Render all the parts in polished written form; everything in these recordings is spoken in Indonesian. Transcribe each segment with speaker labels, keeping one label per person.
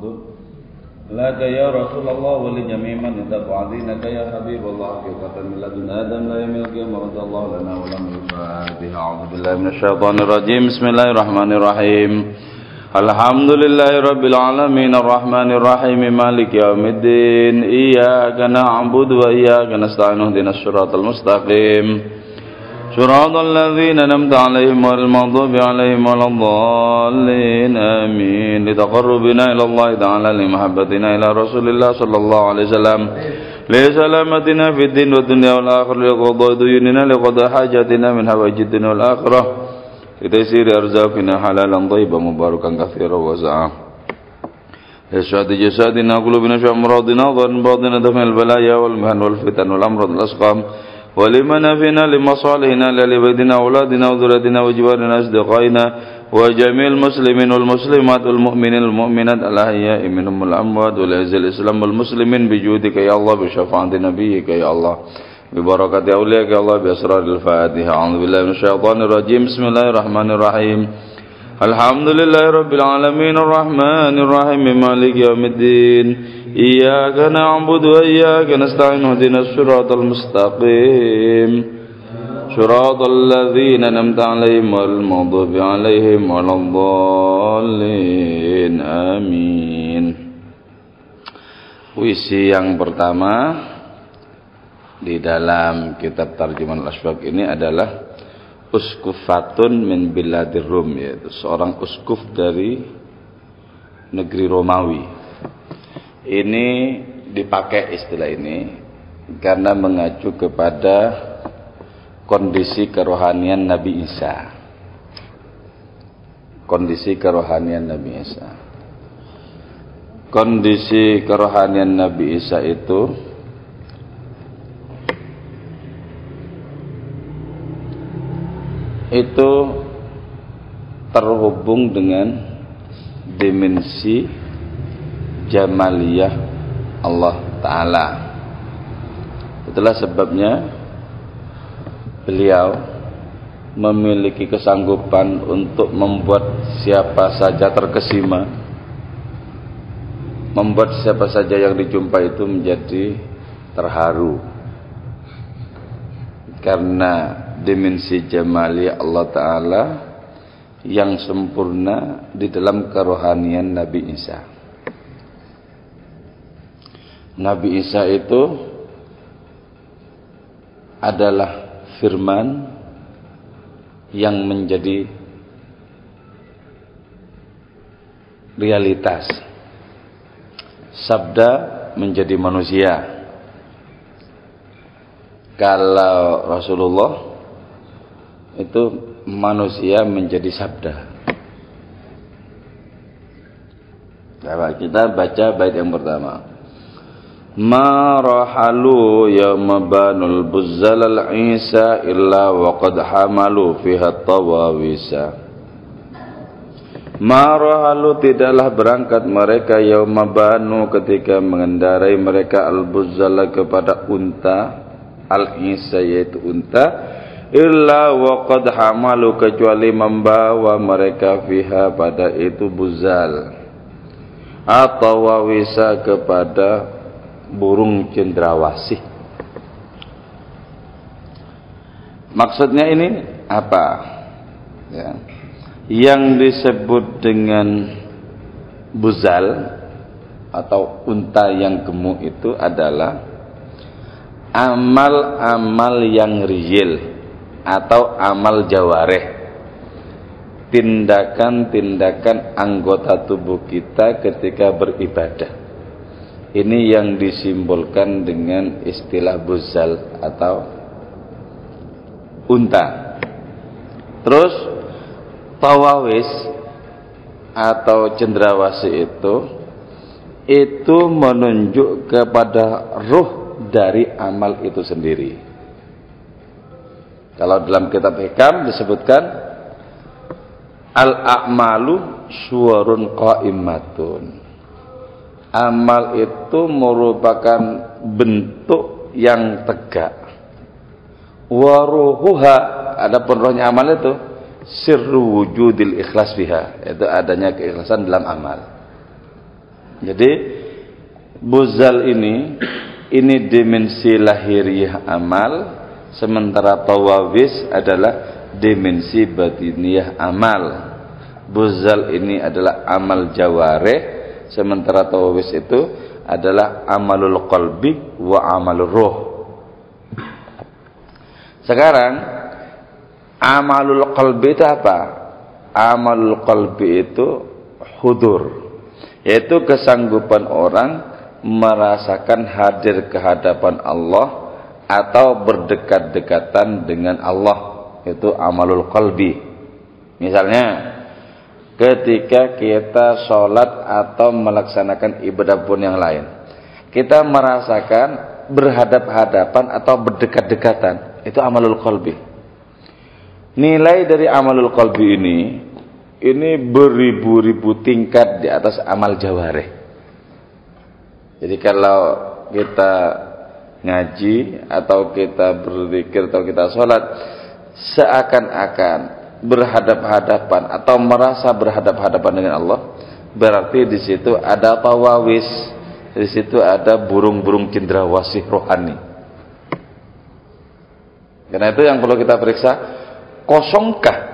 Speaker 1: الحمد لك يا رسول الله ولجميع من اتبع دينك يا حبيب الله حقيقة من لدن آدم لا يملك مرض الله لنا ولم يفعل بها. أعوذ بالله من الشيطان الرجيم. بسم الله الرحمن الرحيم. الحمد لله رب العالمين الرحمن الرحيم مالك يوم الدين إياك نعبد وإياك نستعين اهدنا الصراط المستقيم صراط الذين أنعمت عليهم غير المغضوب عليهم ولا الضالين آمين. لتقربنا إلى الله تعالى لمحبتنا إلى رسول الله صلى الله عليه وسلم لسلامتنا في الدين والدنيا والآخرة لقضاء ديوننا لقضاء حاجاتنا من حوائج الدنيا والآخرة لتيسير أرزاقنا حلالا طيبا مباركا كثيرا واسعا لسعة جسادنا قلوبنا شوى أمراضنا ظن باطنا دفع البلايا والمهن والفتن والأمراض الأسقام ولمن فينا لمصالحنا لبيتنا أولادنا وذريتنا وجوارنا أصدقائنا وجميع المسلمين والمسلمات والمؤمنين والمؤمنات الأحياء منهم الأموات والعز الإسلام والمسلمين بجودك يا الله بشفاعة نبيك يا الله ببركة أولياءك يا الله بأسرار الفاتحة. أعوذ بالله من الشيطان الرجيم. بسم الله الرحمن الرحيم. الحمد لله رب العالمين الرحمن الرحيم مالك يوم الدين إياك نعبد وإياك نستعين اهدنا الصراط المستقيم صراط الذين أنعمت عليهم غير المغضوب عليهم ولا الضالين آمين. Puisi yang pertama di dalam kitab Tarjuman Al-Asbaq ini adalah Uskufatun min biladir Rum, yaitu seorang uskuf dari negeri Romawi. Ini dipakai istilah ini karena mengacu kepada kondisi kerohanian Nabi Isa. Kondisi kerohanian Nabi Isa. Kondisi kerohanian Nabi Isa itu terhubung dengan dimensi jamaliyah Allah Ta'ala. Itulah sebabnya beliau memiliki kesanggupan untuk membuat siapa saja terkesima, membuat siapa saja yang dijumpai itu menjadi terharu karena dimensi jamaliyah Allah Ta'ala yang sempurna di dalam kerohanian Nabi Isa. Nabi Isa itu adalah firman yang menjadi realitas. Sabda menjadi manusia. Kalau Rasulullah itu manusia menjadi sabda. Nah, kita baca bait yang pertama. Ma rahalu yawma banul buzzal al-isa illa wa qad hamalu fiha tawawisa. Ma rahalu tidaklah berangkat mereka yawma banu ketika mengendarai mereka al-buzzal kepada unta, al-isa yaitu unta, illa wa qad hamalu kecuali membawa mereka fiha pada itu buzal atau wawisa kepada burung cendrawasih. Maksudnya ini apa? Ya. Yang disebut dengan buzal atau unta yang gemuk itu adalah amal-amal yang real atau amal jawareh, tindakan-tindakan anggota tubuh kita ketika beribadah. Ini yang disimbolkan dengan istilah buzal atau unta. Terus tawawis atau cendrawasih itu menunjuk kepada ruh dari amal itu sendiri. Kalau dalam kitab Hikam disebutkan al-a'malu suwarun qaimatun. Amal itu merupakan bentuk yang tegak. Waruhuha, adapun rohnya amal itu sirru wujudil ikhlas biha, itu adanya keikhlasan dalam amal. Jadi buzal ini dimensi lahiriah amal, sementara tawawis adalah dimensi batiniyah amal. Buzal ini adalah amal jawareh, sementara tawawis itu adalah amalul qalbi wa amalur ruh. Sekarang amalul qalbi itu apa? Amalul qalbi itu hudur, yaitu kesanggupan orang merasakan hadir ke hadapan Allah atau berdekat-dekatan dengan Allah. Itu amalul qalbi. Misalnya ketika kita sholat atau melaksanakan ibadah pun yang lain, kita merasakan berhadap-hadapan atau berdekat-dekatan. Itu amalul qalbi. Nilai dari amalul qalbi ini beribu-ribu tingkat di atas amal jawareh. Jadi kalau kita ngaji atau kita berzikir atau kita sholat, seakan-akan berhadap-hadapan atau merasa berhadap-hadapan dengan Allah, berarti di situ ada tawawis, di situ ada burung-burung cendrawasih rohani. Karena itu yang perlu kita periksa, kosongkah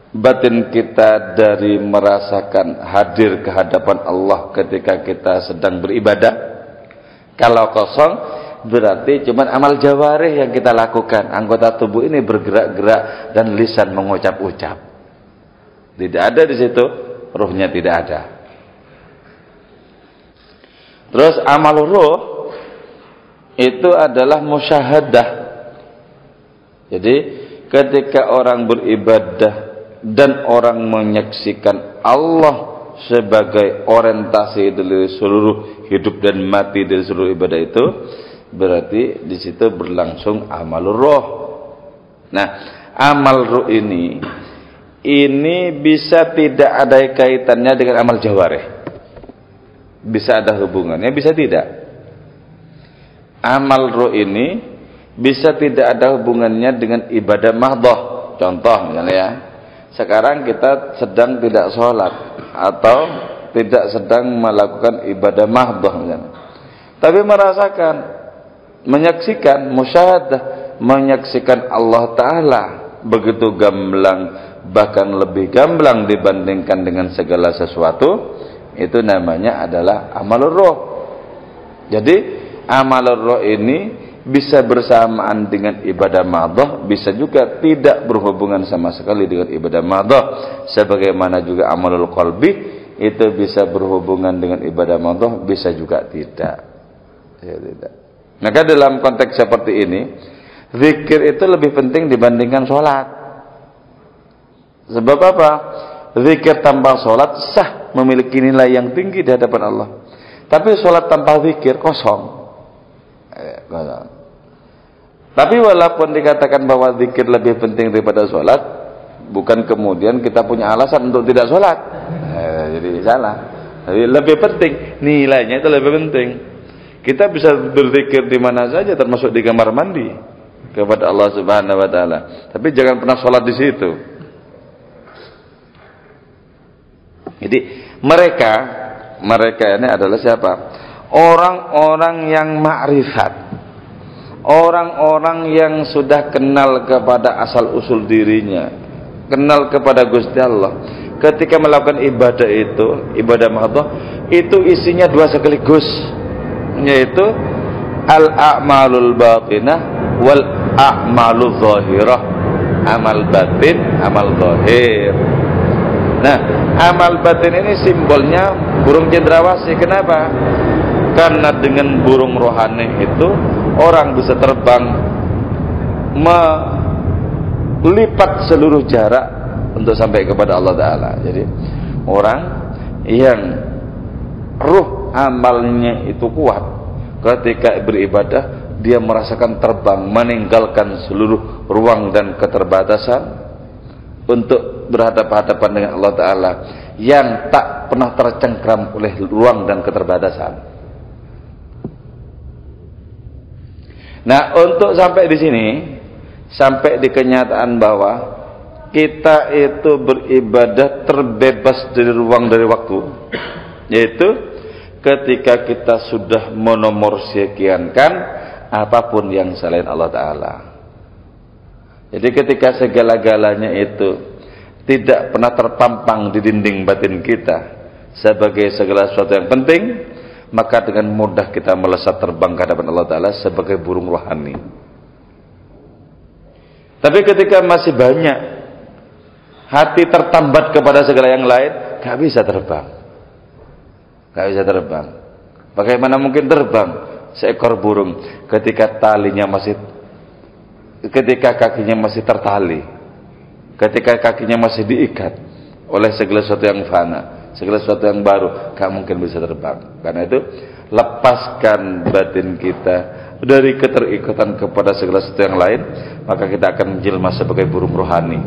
Speaker 1: batin kita dari merasakan hadir ke hadapan Allah ketika kita sedang beribadah? Kalau kosong, berarti cuma amal jawarih yang kita lakukan. Anggota tubuh ini bergerak-gerak dan lisan mengucap-ucap. Tidak ada di situ, ruhnya tidak ada. Terus amal ruh itu adalah musyahadah. Jadi ketika orang beribadah dan orang menyaksikan Allah sebagai orientasi dari seluruh hidup dan mati dari seluruh ibadah itu, berarti di situ berlangsung amalur roh. Nah, amal roh ini bisa tidak ada kaitannya dengan amal jawareh. Bisa ada hubungannya, bisa tidak. Amal roh ini bisa tidak ada hubungannya dengan ibadah mahdhah. Contoh misalnya ya, sekarang kita sedang tidak sholat atau tidak sedang melakukan ibadah mahdhah misalnya, tapi merasakan, menyaksikan, musyahadah, menyaksikan Allah Ta'ala begitu gamblang, bahkan lebih gamblang dibandingkan dengan segala sesuatu, itu namanya adalah amalur roh. Jadi amalur roh ini bisa bersamaan dengan ibadah mahdhah, bisa juga tidak berhubungan sama sekali dengan ibadah mahdhah. Sebagaimana juga amalul qalbi itu bisa berhubungan dengan ibadah mahdhah, bisa juga tidak. Ya, tidak. Maka dalam konteks seperti ini, zikir itu lebih penting dibandingkan sholat. Sebab apa? Zikir tanpa sholat sah, memiliki nilai yang tinggi di hadapan Allah. Tapi sholat tanpa zikir kosong. Tapi walaupun dikatakan bahwa zikir lebih penting daripada sholat, bukan kemudian kita punya alasan untuk tidak sholat. Jadi salah. Jadi lebih penting, nilainya itu lebih penting. Kita bisa berzikir di mana saja, termasuk di kamar mandi kepada Allah Subhanahu wa taala. Tapi jangan pernah sholat di situ. Jadi mereka ini adalah siapa? Orang-orang yang ma'rifat. Orang-orang yang sudah kenal kepada asal usul dirinya, kenal kepada Gusti Allah. Ketika melakukan ibadah itu, ibadah mahdhah, itu isinya dua sekaligus, yaitu al-a'malul batinah wal a'malul zahirah. Amal batin, amal zahir. Nah, amal batin ini simbolnya burung cendrawasih. Kenapa? Karena dengan burung rohani itu orang bisa terbang melipat seluruh jarak untuk sampai kepada Allah Ta'ala. Jadi orang yang ruh amalnya itu kuat, ketika beribadah dia merasakan terbang, meninggalkan seluruh ruang dan keterbatasan untuk berhadapan-hadapan dengan Allah Ta'ala yang tak pernah tercengkram oleh ruang dan keterbatasan. Nah, untuk sampai di sini, sampai di kenyataan bahwa kita itu beribadah terbebas dari ruang dari waktu, yaitu ketika kita sudah menomorsekiankan apapun yang selain Allah Ta'ala. Jadi ketika segala-galanya itu tidak pernah terpampang di dinding batin kita sebagai segala sesuatu yang penting, maka dengan mudah kita melesat terbang ke hadapan Allah Ta'ala sebagai burung rohani. Tapi ketika masih banyak hati tertambat kepada segala yang lain, gak bisa terbang. Gak bisa terbang. Bagaimana mungkin terbang seekor burung ketika kakinya masih tertali, ketika kakinya masih diikat oleh segala sesuatu yang fana, segala sesuatu yang baru, gak mungkin bisa terbang. Karena itu, lepaskan batin kita dari keterikatan kepada segala sesuatu yang lain, maka kita akan menjelma sebagai burung rohani.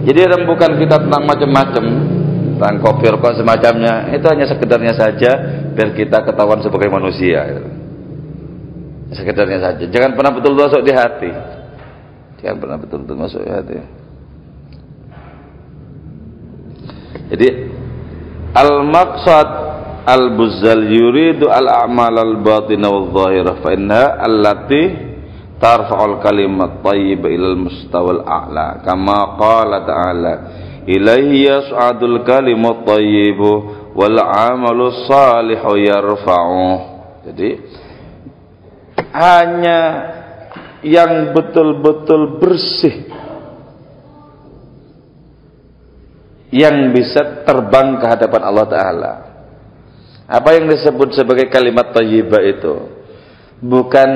Speaker 1: Jadi rembukan kita tentang macam-macam, tentang kopi rokok semacamnya, itu hanya sekedarnya saja biar kita ketahuan sebagai manusia. Sekedarnya saja. Jangan pernah betul-betul masuk di hati. Jangan pernah betul-betul masuk di hati. Jadi al-maqsad al-buzzal yuridu al-a'mal al-batinah wal-zahirah fa innaha allati tarfa'ul kalimat thayyibah ilal mustawal a'la kama qala ta'ala ilaihi yas'adul kalimat thayyibu wal 'amalu salihu yarfa'uh. Jadi hanya yang betul-betul bersih yang bisa terbang ke hadapan Allah Ta'ala. Apa yang disebut sebagai kalimat thayyibah itu bukan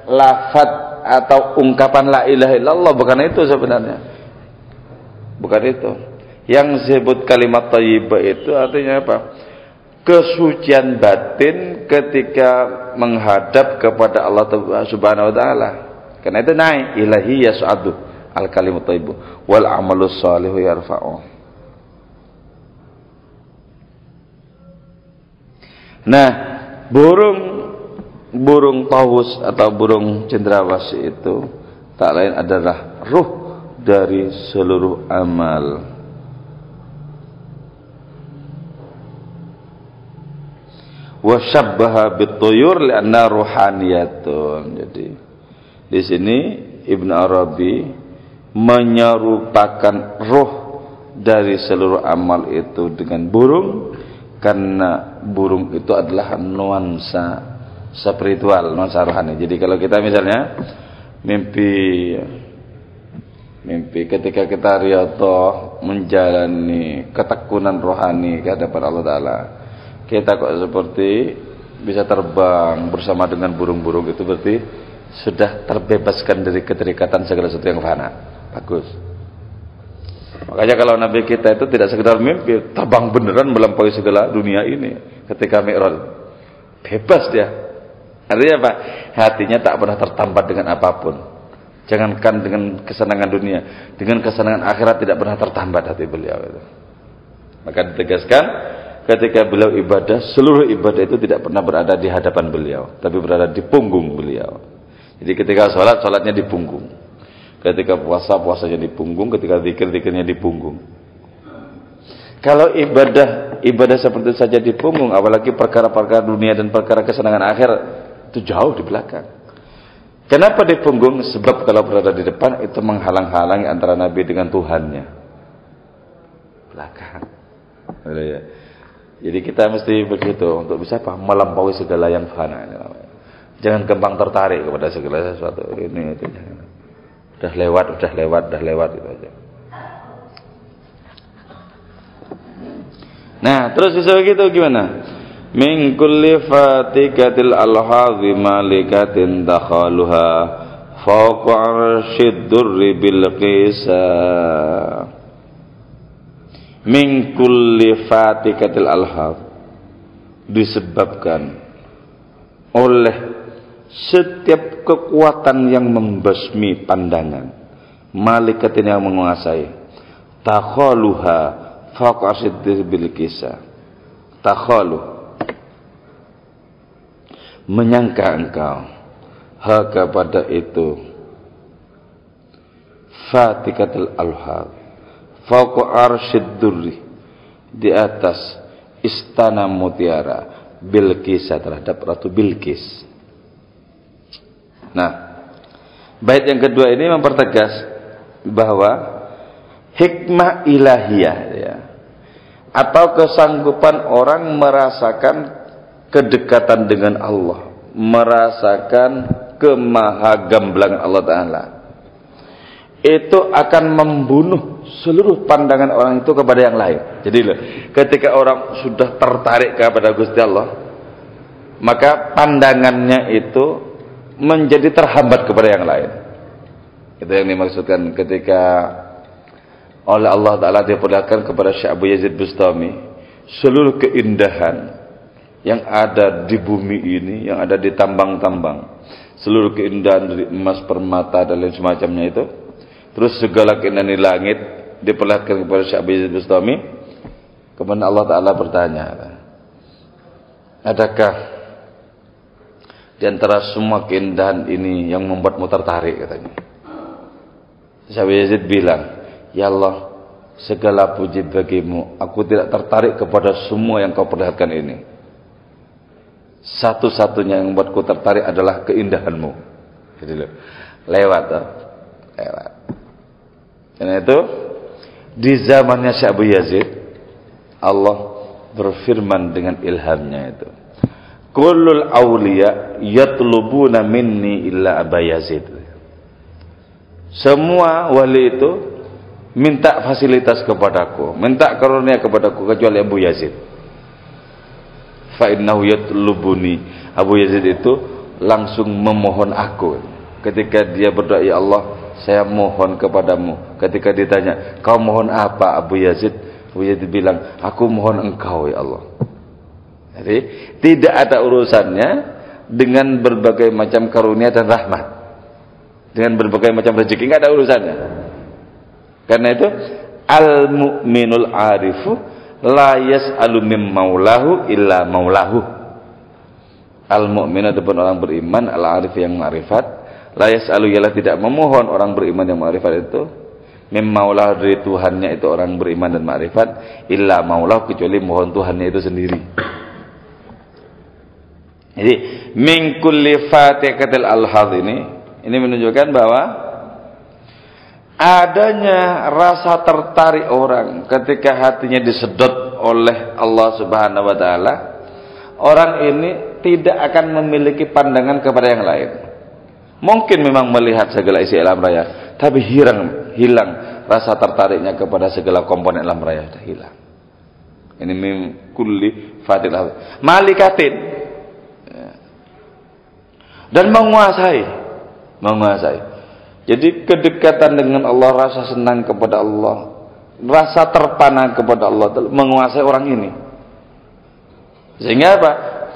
Speaker 1: lafaz atau ungkapan la ilaha illallah, bukan itu sebenarnya. Bukan itu. Yang disebut kalimat thayyibah itu artinya apa? Kesucian batin ketika menghadap kepada Allah Subhanahu wa taala. Karena itu naik ilahi yas'adu al kalimat thayyibah wal amalus shalihu yarfa'u. Nah, burung tawus atau burung cendrawasih itu tak lain adalah ruh dari seluruh amal. Wa syabbaha bituyur li'anna ruhaniyatun. Jadi di sini Ibnu Arabi menyerupakan ruh dari seluruh amal itu dengan burung, karena burung itu adalah nuansa spiritual, nuansa rohani. Jadi kalau kita misalnya mimpi ketika kita riyadhah menjalani ketekunan rohani ke hadapan Allah Ta'ala, kita kok seperti bisa terbang bersama dengan burung-burung, itu berarti sudah terbebaskan dari keterikatan segala sesuatu yang fana. Bagus. Makanya kalau Nabi kita itu tidak sekedar mimpi, terbang beneran melampaui segala dunia ini ketika Mi'raj. Bebas dia. Artinya apa? Hatinya tak pernah tertambat dengan apapun. Jangankan dengan kesenangan dunia, dengan kesenangan akhirat tidak pernah tertambat hati beliau itu. Maka ditegaskan ketika beliau ibadah, seluruh ibadah itu tidak pernah berada di hadapan beliau, tapi berada di punggung beliau. Jadi ketika sholat, sholatnya di punggung. Ketika puasa, puasanya di punggung. Ketika zikir, zikirnya di punggung. Kalau ibadah seperti itu saja di punggung, apalagi perkara-perkara dunia dan perkara kesenangan akhir, itu jauh di belakang. Kenapa di punggung? Sebab kalau berada di depan, itu menghalang-halangi antara Nabi dengan Tuhannya. Belakang. Jadi kita mesti begitu, untuk bisa apa? Melampaui segala yang fana. Jangan gampang tertarik kepada segala sesuatu. Ini itu jangan. Udah lewat itu aja. Nah, terus bisa begitu gimana? Min kulli fatikatil alhazi malikatin dakhaluha fawqa arsyid durri bil qisa. Min kulli fatikatil alhaz, disebabkan oleh setiap kekuatan yang membasmi pandangan, malikatin yang menguasai, takhaluha faqasid bil kisah. Takhalu, menyangka engkau ha kepada itu, fatikatul alhaq faqasid durri, di atas istana mutiara Bilqis terhadap Ratu Bilqis. Nah, bait yang kedua ini mempertegas bahwa hikmah ilahiyah ya, atau kesanggupan orang merasakan kedekatan dengan Allah, merasakan kemahagamblangan Allah Ta'ala, itu akan membunuh seluruh pandangan orang itu kepada yang lain. Jadi ketika orang sudah tertarik kepada Gusti Allah, maka pandangannya itu menjadi terhambat kepada yang lain. Itu yang dimaksudkan ketika oleh Allah Ta'ala diperlihatkan kepada Syekh Abu Yazid Bustami seluruh keindahan yang ada di bumi ini, yang ada di tambang-tambang, seluruh keindahan dari emas, permata dan lain semacamnya itu, terus segala keindahan di langit diperlihatkan kepada Syekh Abu Yazid Bustami. Kemudian Allah Ta'ala bertanya, adakah di antara semua keindahan ini yang membuatmu tertarik, katanya. Syekh Abu Yazid bilang, ya Allah, segala puji bagimu, aku tidak tertarik kepada semua yang kau perlihatkan ini. Satu-satunya yang membuatku tertarik adalah keindahanmu. Jadi lewat. Karena itu di zamannya Syekh Abu Yazid, Allah berfirman dengan ilhamnya itu, kullul awliya yatlubuna minni illa Aba Yazid. Semua wali itu minta fasilitas kepadaku, minta karunia kepadaku, kecuali Abu Yazid. Fa innahu yatlubuni. Abu Yazid itu langsung memohon aku. Ketika dia berdoa, ya Allah, saya mohon kepadamu. Ketika ditanya, kau mohon apa Abu Yazid? Abu Yazid bilang, aku mohon engkau ya Allah. Jadi tidak ada urusannya dengan berbagai macam karunia dan rahmat, dengan berbagai macam rezeki, nggak ada urusannya. Karena itu al-mu'minul arifu la yas'alu mim maulahu illa maulahu. Al-mu'min adapun orang beriman, al-arif yang ma'rifat, la yas'alu ialah tidak memohon orang beriman yang ma'rifat itu, mim maulahu dari Tuhannya itu orang beriman dan ma'rifat, illa maulahu kecuali mohon Tuhannya itu sendiri. Jadi min kulli fatihatil al-hadh ini menunjukkan bahwa adanya rasa tertarik orang ketika hatinya disedot oleh Allah Subhanahu wa Ta'ala. Orang ini tidak akan memiliki pandangan kepada yang lain. Mungkin memang melihat segala isi alam raya, tapi hilang rasa tertariknya kepada segala komponen alam raya, sudah hilang. Ini min kulli fatilah malikatin, dan menguasai. Jadi kedekatan dengan Allah, rasa senang kepada Allah, rasa terpana kepada Allah menguasai orang ini. Sehingga apa?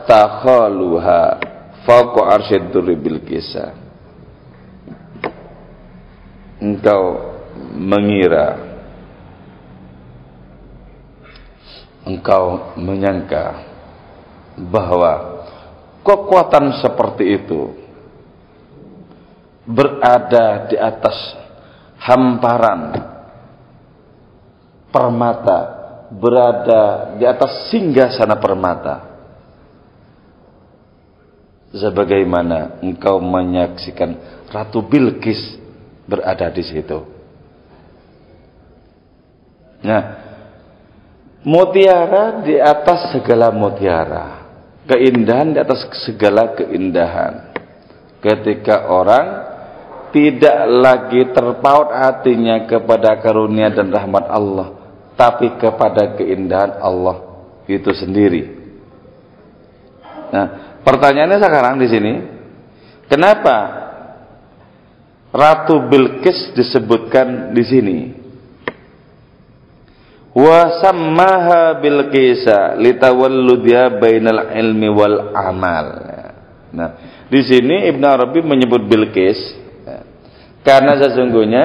Speaker 1: Takhaluha fawqa arsyid bil kisah. Engkau mengira, engkau menyangka bahwa kekuatan seperti itu berada di atas hamparan permata, berada di atas singgasana permata, sebagaimana engkau menyaksikan Ratu Bilqis berada di situ. Nah, mutiara di atas segala mutiara, keindahan di atas segala keindahan. Ketika orang tidak lagi terpaut hatinya kepada karunia dan rahmat Allah, tapi kepada keindahan Allah itu sendiri. Nah, pertanyaannya sekarang di sini, kenapa Ratu Bilqis disebutkan di sini? Wa sammaha Bilqisa litawalludiha bainal ilmi wal amal. Nah, di sini Ibnu Arabi menyebut Bilqis karena sesungguhnya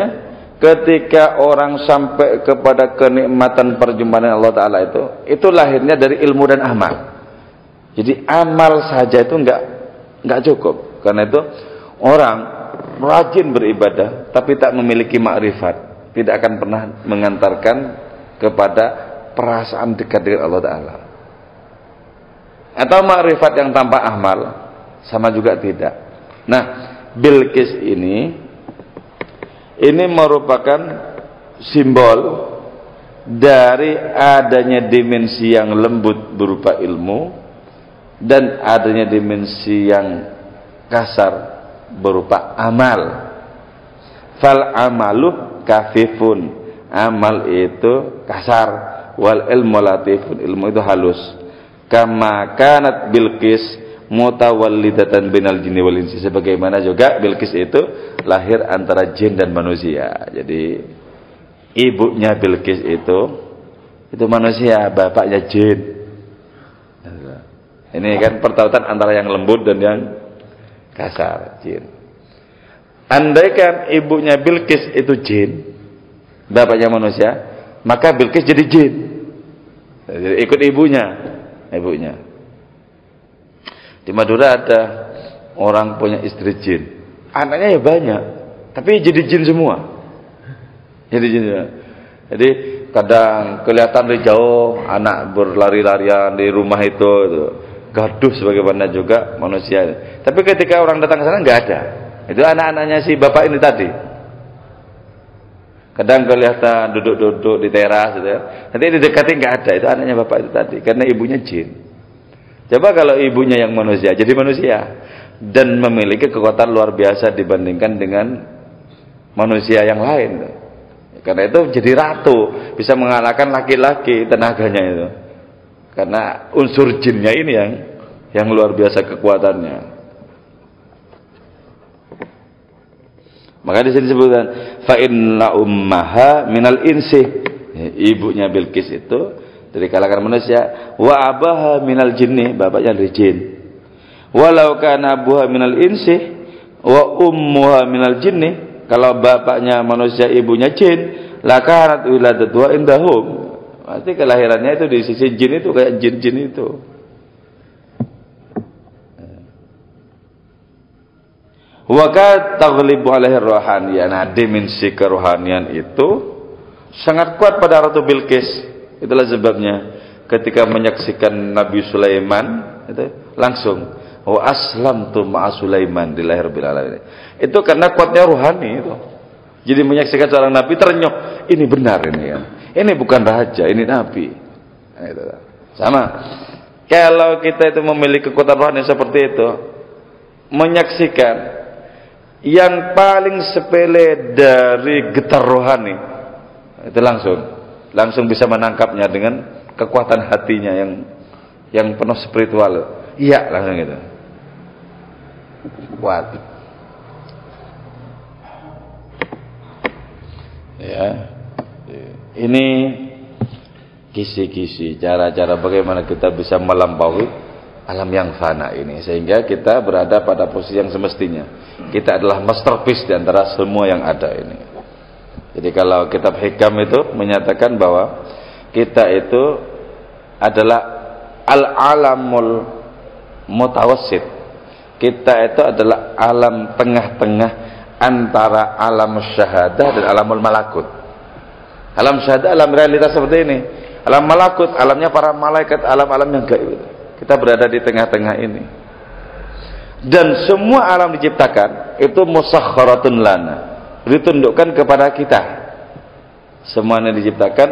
Speaker 1: ketika orang sampai kepada kenikmatan perjumpaan Allah Ta'ala itu lahirnya dari ilmu dan amal. Jadi amal saja itu enggak cukup. Karena itu orang rajin beribadah tapi tak memiliki makrifat, tidak akan pernah mengantarkan kepada perasaan dekat dengan Allah Ta'ala. Atau ma'rifat yang tanpa amal, sama juga tidak. Nah, Bilqis ini merupakan simbol dari adanya dimensi yang lembut berupa ilmu dan adanya dimensi yang kasar berupa amal. Fal amalu kafifun, amal itu kasar, wal ilmu latifun, ilmu itu halus. Kama kanat Bilqis mutawallidatan binal jinni wal insi, sebagaimana juga Bilqis itu lahir antara jin dan manusia. Jadi ibunya Bilqis itu manusia, bapaknya jin. Ini kan pertautan antara yang lembut dan yang kasar, jin. Andaikan ibunya Bilqis itu jin, bapaknya manusia, maka Bilqis jadi jin. Jadi ikut ibunya. Di Madura ada orang punya istri jin, anaknya ya banyak, tapi jadi jin semua. Jadi kadang kelihatan dari jauh anak berlari-larian di rumah itu gaduh sebagaimana juga manusia. Tapi ketika orang datang ke sana nggak ada. Itu anak-anaknya si bapak ini tadi. Kadang kelihatan duduk-duduk di teras gitu ya. Nanti didekati nggak ada, itu anaknya bapak itu tadi, karena ibunya jin. Coba kalau ibunya yang manusia, jadi manusia dan memiliki kekuatan luar biasa dibandingkan dengan manusia yang lain. Karena itu jadi ratu, bisa mengalahkan laki-laki tenaganya itu. Karena unsur jinnya ini yang luar biasa kekuatannya. Maka di sini disebutkan fa inna ummaha minal insi, ibunya Bilqis itu dari kalangan manusia, wa abaha minal jinni, bapaknya dari jin. Walau kana abuha minal insi wa ummuha minal jinni, kalau bapaknya manusia ibunya jin, lakanat wiladatuha indahum, berarti kelahirannya itu di sisi jin itu kayak jin-jin itu. Wakat taghlibu alaihi rohanian. Nah, dimensi kerohanian itu sangat kuat pada Ratu Bilqis. Itulah sebabnya ketika menyaksikan Nabi Sulaiman itu langsung wa aslamtu ma'a Sulaiman di lahir bil alamin. Itu karena kuatnya rohani itu. Jadi menyaksikan seorang nabi terenyuh, ini benar ini kan. Ini bukan raja, ini nabi. Nah, itu. Sama. Kalau kita itu memiliki kekuatan rohani seperti itu, menyaksikan yang paling sepele dari getar rohani itu langsung bisa menangkapnya dengan kekuatan hatinya yang penuh spiritual. Iya, langsung gitu. Kuat. Ya. Ini kisi-kisi cara-cara bagaimana kita bisa melampaui alam yang fana ini sehingga kita berada pada posisi yang semestinya. Kita adalah masterpiece di antara semua yang ada ini. Jadi kalau kitab Hikam itu menyatakan bahwa kita itu adalah al-alamul mutawassit. Kita itu adalah alam tengah-tengah antara alam syahadah dan alamul malakut. Alam syahadah, alam realitas seperti ini. Alam malakut, alamnya para malaikat, alam-alam yang gaib. Kita berada di tengah-tengah ini. Dan semua alam diciptakan itu musakhkharatun lana, ditundukkan kepada kita. Semuanya diciptakan,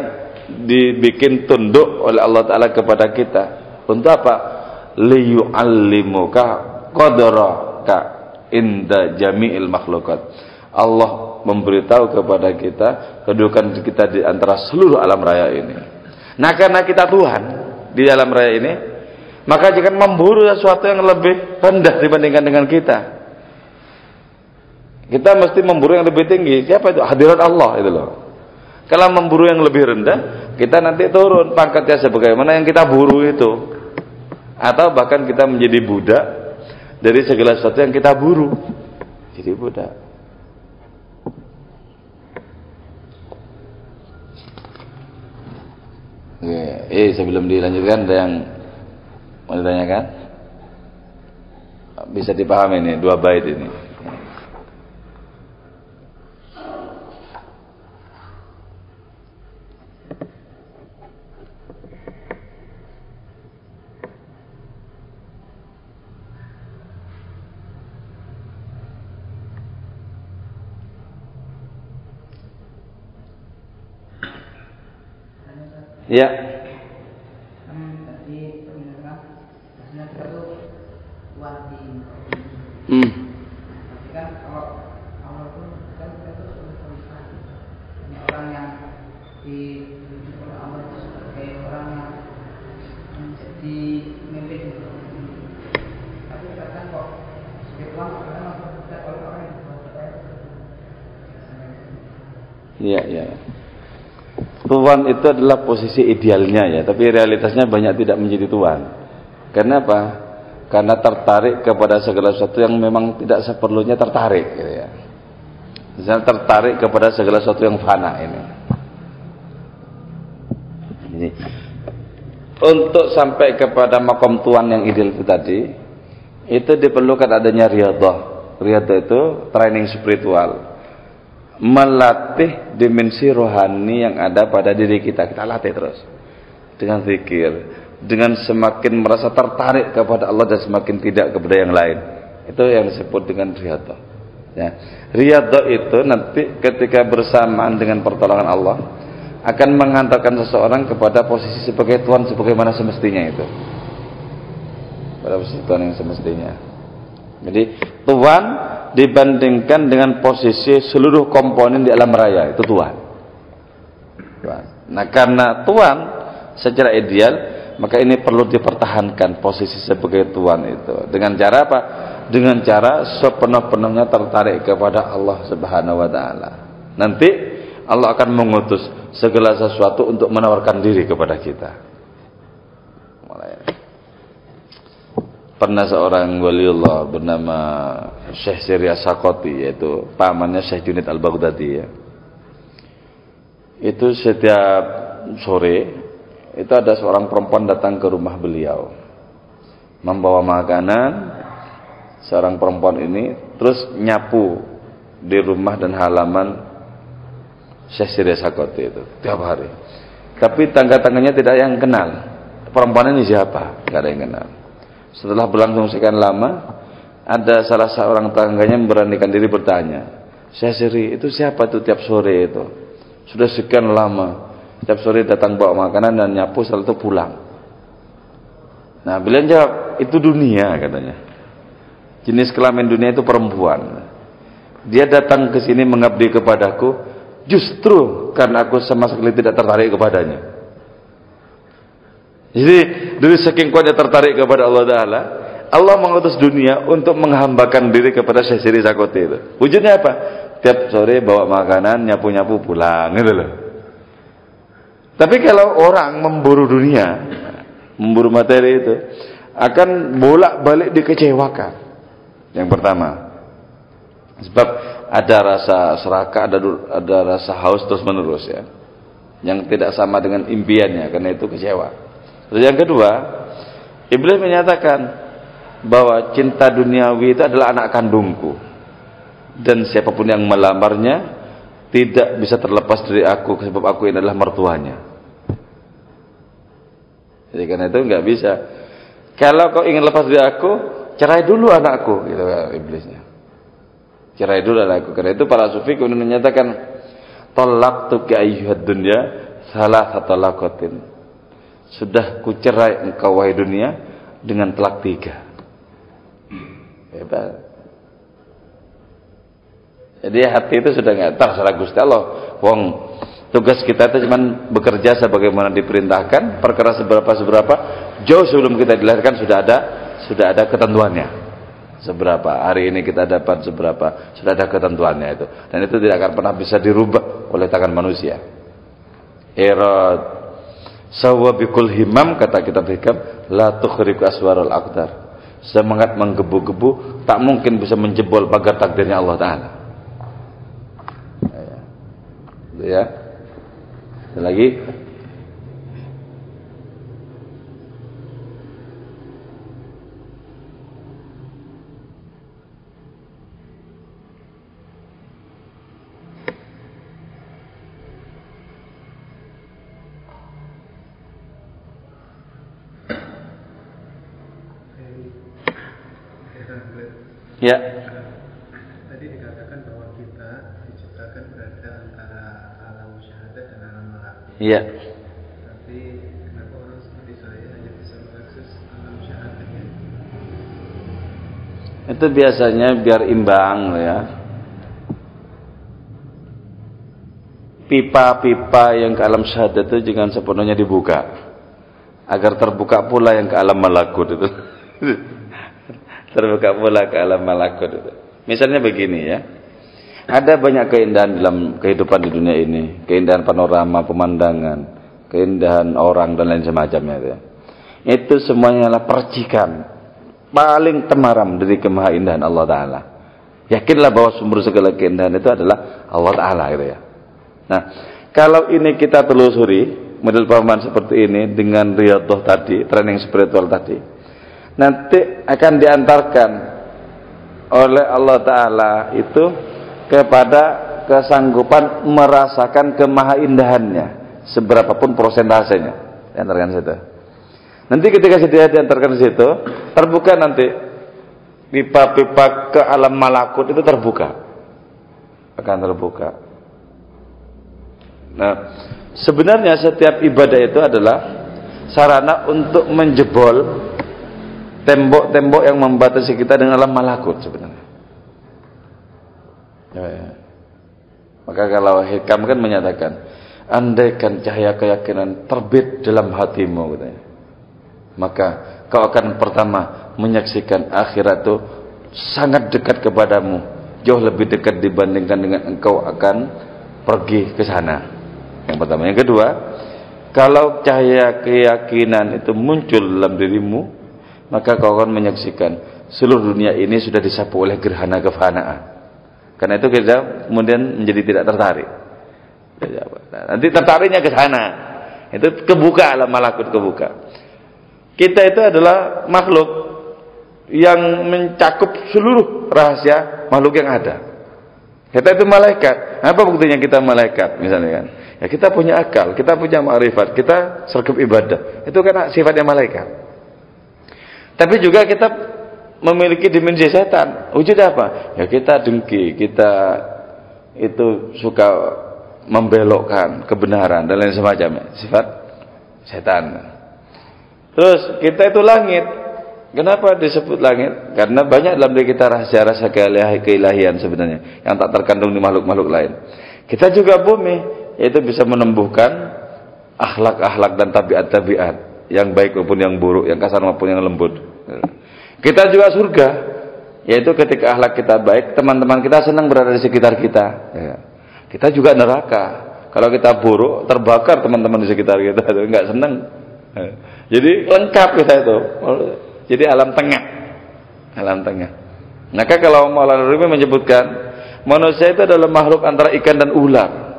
Speaker 1: dibikin tunduk oleh Allah Ta'ala kepada kita. Untuk apa? Liyu'allimuka qadraka inda jami'il makhlukat. Allah memberitahu kepada kita kedudukan kita di antara seluruh alam raya ini. Nah, karena kita Tuhan di alam raya ini, maka jangan memburu sesuatu yang lebih rendah dibandingkan dengan kita. Kita mesti memburu yang lebih tinggi. Siapa itu? Hadirat Allah itu loh. Kalau memburu yang lebih rendah, kita nanti turun pangkatnya sebagaimana yang kita buru itu. Atau bahkan kita menjadi budak dari segala sesuatu yang kita buru. Jadi budak. Sebelum dilanjutkan ada yang mau ditanyakan? Bisa dipahami ini, 2 bait ini. Ya.
Speaker 2: Tadi pendengar maksudnya kita tuh tuan di tapi kan kalau awal itu kan kita tuh sudah ini orang yang ditunjuk oleh Allah itu sebagai orang yang menjadi pemimpin, tapi kadang kok sebagai tuan kadang masuk oleh orang yang
Speaker 1: Iya. Tuan itu adalah posisi idealnya ya, tapi realitasnya banyak tidak menjadi tuan. Kenapa? Karena tertarik kepada segala sesuatu yang memang tidak seperlunya tertarik gitu ya. Misalnya tertarik kepada segala sesuatu yang fana ini. Jadi, untuk sampai kepada makom tuan yang ideal itu tadi, itu diperlukan adanya riyadhah. Riyadhah itu training spiritual. Melatih dimensi rohani yang ada pada diri kita. Kita latih terus dengan zikir, dengan semakin merasa tertarik kepada Allah dan semakin tidak kepada yang lain. Itu yang disebut dengan riyadhah ya. Riyadhah itu nanti ketika bersamaan dengan pertolongan Allah akan mengantarkan seseorang kepada posisi sebagai tuan sebagaimana semestinya itu, pada posisi tuan yang semestinya. Jadi tuan dibandingkan dengan posisi seluruh komponen di alam raya itu tuan. Nah karena tuan secara ideal, maka ini perlu dipertahankan posisi sebagai tuan itu. Dengan cara apa? Dengan cara sepenuh-penuhnya tertarik kepada Allah Subhanahu wa taala. Nanti Allah akan mengutus segala sesuatu untuk menawarkan diri kepada kita. Pernah seorang waliullah bernama Syekh Sirya Sakoti, yaitu pamannya Syekh Junaid Al-Baghdadi ya. Itu setiap sore itu ada seorang perempuan datang ke rumah beliau membawa makanan. Seorang perempuan ini terus nyapu di rumah dan halaman Syekh Sirya Sakoti itu tiap hari. Tapi tangga-tangganya tidak ada yang kenal. Perempuan ini siapa? Tidak ada yang kenal. Setelah berlangsung sekian lama, ada salah seorang tangganya memberanikan diri bertanya, Syekh Siri, itu siapa tuh tiap sore itu? Sudah sekian lama, tiap sore datang bawa makanan dan nyapu setelah itu pulang. Nah, beliau jawab, itu dunia katanya. Jenis kelamin dunia itu perempuan. Dia datang ke sini mengabdi kepadaku, justru karena aku sama sekali tidak tertarik kepadanya. Jadi dari saking kuatnya tertarik kepada Allah Ta'ala, Allah mengutus dunia untuk menghambakan diri kepada Syekh Siri Sakoti itu. Wujudnya apa? Tiap sore bawa makanan, nyapu-nyapu pulang gitu loh. Tapi kalau orang memburu dunia, memburu materi itu, akan bolak-balik dikecewakan. Yang pertama, sebab ada rasa serakah, ada rasa haus terus menerus ya, yang tidak sama dengan impiannya, karena itu kecewa. Terus yang kedua, iblis menyatakan bahwa cinta duniawi itu adalah anak kandungku, dan siapapun yang melamarnya tidak bisa terlepas dari aku, sebab aku ini adalah mertuanya. Jadi karena itu nggak bisa. Kalau kau ingin lepas dari aku, cerai dulu anakku, gitu iblisnya. Cerai dulu anakku. Karena itu para sufi kemudian menyatakan, talaqtuka ayyuhad dunya salasata talaqatin. Sudah kucerai engkau wahai dunia dengan talak 3. Hebat. Jadi hati itu sudah nggak terserah Gusti Allah. Wong tugas kita itu cuma bekerja sebagaimana diperintahkan, perkara seberapa jauh sebelum kita dilahirkan sudah ada ketentuannya. Seberapa hari ini kita dapat seberapa, sudah ada ketentuannya itu. Dan itu tidak akan pernah bisa dirubah oleh tangan manusia. Irad sawa bikul himam, kata kitab hikam, la tukhriqu aswarul aqdar. Semangat menggebu-gebu tak mungkin bisa menjebol pagar takdirnya Allah Ta'ala. Ya. Lagi. Ya.
Speaker 3: Tadi dikatakan bahwa kita diciptakan berada antara alam syahadat dan alam malakut.
Speaker 1: Iya.
Speaker 3: Tapi
Speaker 1: itu biasanya biar imbang ya. Pipa-pipa yang ke alam syahadat itu jangan sepenuhnya dibuka, agar terbuka pula yang ke alam malakut itu. Terbuka pula ke alam malakut itu. Misalnya begini ya, ada banyak keindahan dalam kehidupan di dunia ini, keindahan panorama, pemandangan, keindahan orang dan lain semacamnya itu. Itu semuanya adalah percikan paling temaram dari kemahaindahan Allah Ta'ala. Yakinlah bahwa sumber segala keindahan itu adalah Allah Ta'ala gitu ya. Nah, kalau ini kita telusuri model pemahaman seperti ini dengan riyadhah tadi, training spiritual tadi, nanti akan diantarkan oleh Allah Ta'ala itu kepada kesanggupan merasakan kemahaindahannya seberapapun prosentasenya. Diantarkan situ. Nanti ketika dia diantarkan ke situ, terbuka nanti pipa-pipa ke alam malakut itu terbuka, akan terbuka. Nah, sebenarnya setiap ibadah itu adalah sarana untuk menjebol tembok-tembok yang membatasi kita dengan alam malakut sebenarnya. Ya. Maka kalau hikam kan menyatakan, andaikan cahaya keyakinan terbit dalam hatimu, katanya, maka kau akan pertama menyaksikan akhirat itu sangat dekat kepadamu, jauh lebih dekat dibandingkan dengan engkau akan pergi ke sana. Yang pertama. Yang kedua, kalau cahaya keyakinan itu muncul dalam dirimu, maka kau akan menyaksikan seluruh dunia ini sudah disapu oleh gerhana kefanaan. Karena itu kita kemudian menjadi tidak tertarik. Nah, nanti tertariknya ke sana. Itu kebuka alam malakut, kebuka. Kita itu adalah makhluk yang mencakup seluruh rahasia makhluk yang ada. Kita itu malaikat. Apa buktinya kita malaikat? Misalnya kan, ya kita punya akal, kita punya ma'rifat, kita sergap ibadah. Itu kan sifatnya malaikat. Tapi juga kita memiliki dimensi setan. Wujud apa? Ya kita dengki, kita itu suka membelokkan kebenaran dan lain semacamnya. Sifat setan. Terus kita itu langit. Kenapa disebut langit? Karena banyak dalam diri kita rahasia-rahasia keilahian sebenarnya yang tak terkandung di makhluk-makhluk lain. Kita juga bumi, yaitu bisa menumbuhkan akhlak-akhlak dan tabiat-tabiat yang baik maupun yang buruk, yang kasar maupun yang lembut. Kita juga surga, yaitu ketika akhlak kita baik, teman-teman kita senang berada di sekitar kita. Kita juga neraka, kalau kita buruk, terbakar teman-teman di sekitar kita, nggak senang. Jadi lengkap kita itu. Jadi alam tengah. Alam tengah. Maka kalau Maulana Rumi menyebutkan manusia itu adalah makhluk antara ikan dan ular.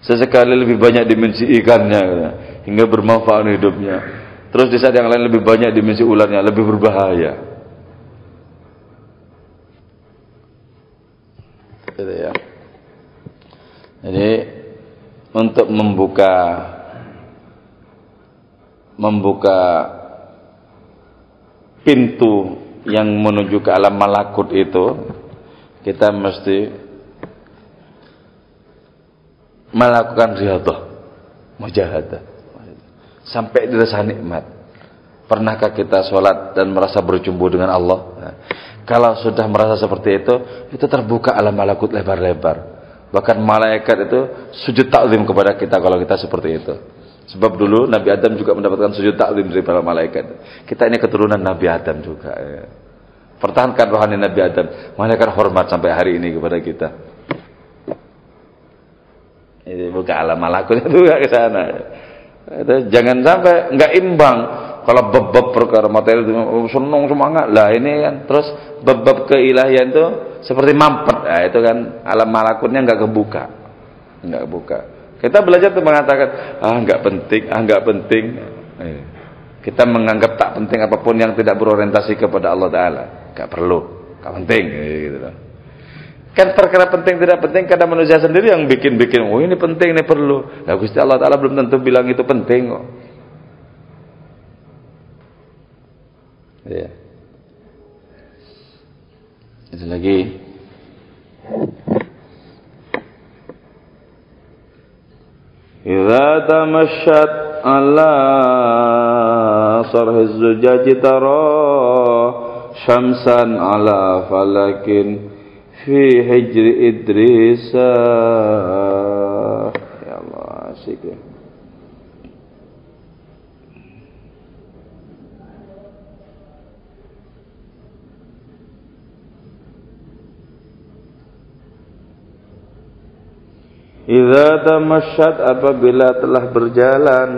Speaker 1: Sesekali lebih banyak dimensi ikannya hingga bermanfaat hidupnya. Terus di saat yang lain lebih banyak dimensi ularnya, lebih berbahaya. Gitu ya. Jadi untuk membuka pintu yang menuju ke alam malakut itu, kita mesti melakukan riyadhah, mujahadah, sampai dirasa nikmat. Pernahkah kita sholat dan merasa berjumpa dengan Allah? Nah, kalau sudah merasa seperti itu terbuka alam malakut lebar-lebar. Bahkan malaikat itu sujud takzim kepada kita kalau kita seperti itu. Sebab dulu Nabi Adam juga mendapatkan sujud takzim dari para malaikat. Kita ini keturunan Nabi Adam juga. Ya. Pertahankan rohani Nabi Adam. Malaikat hormat sampai hari ini kepada kita. Ini buka alam malakut itu ke sana. Jangan sampai nggak imbang. Kalau bab-bab perkara materi senang semangat lah ini kan. Terus bab-bab keilahian itu seperti mampet. Nah, itu kan alam malakutnya nggak kebuka. Nggak kebuka. Kita belajar untuk mengatakan, nggak penting. Kita menganggap tak penting apapun yang tidak berorientasi kepada Allah Ta'ala. Nggak perlu, nggak penting. Gitu. Kan perkara penting tidak penting karena manusia sendiri yang bikin-bikin. Oh ini penting, ini perlu. Nah, Gusti Allah Ta'ala belum tentu bilang itu penting kok. Ya. Itu lagi. Idza tamasyat ala sarh az-zujaj tara syamsan ala falakin fi hijri Idrisa. Ya Allah, asyik ya. Idza tamasyat, apabila telah berjalan.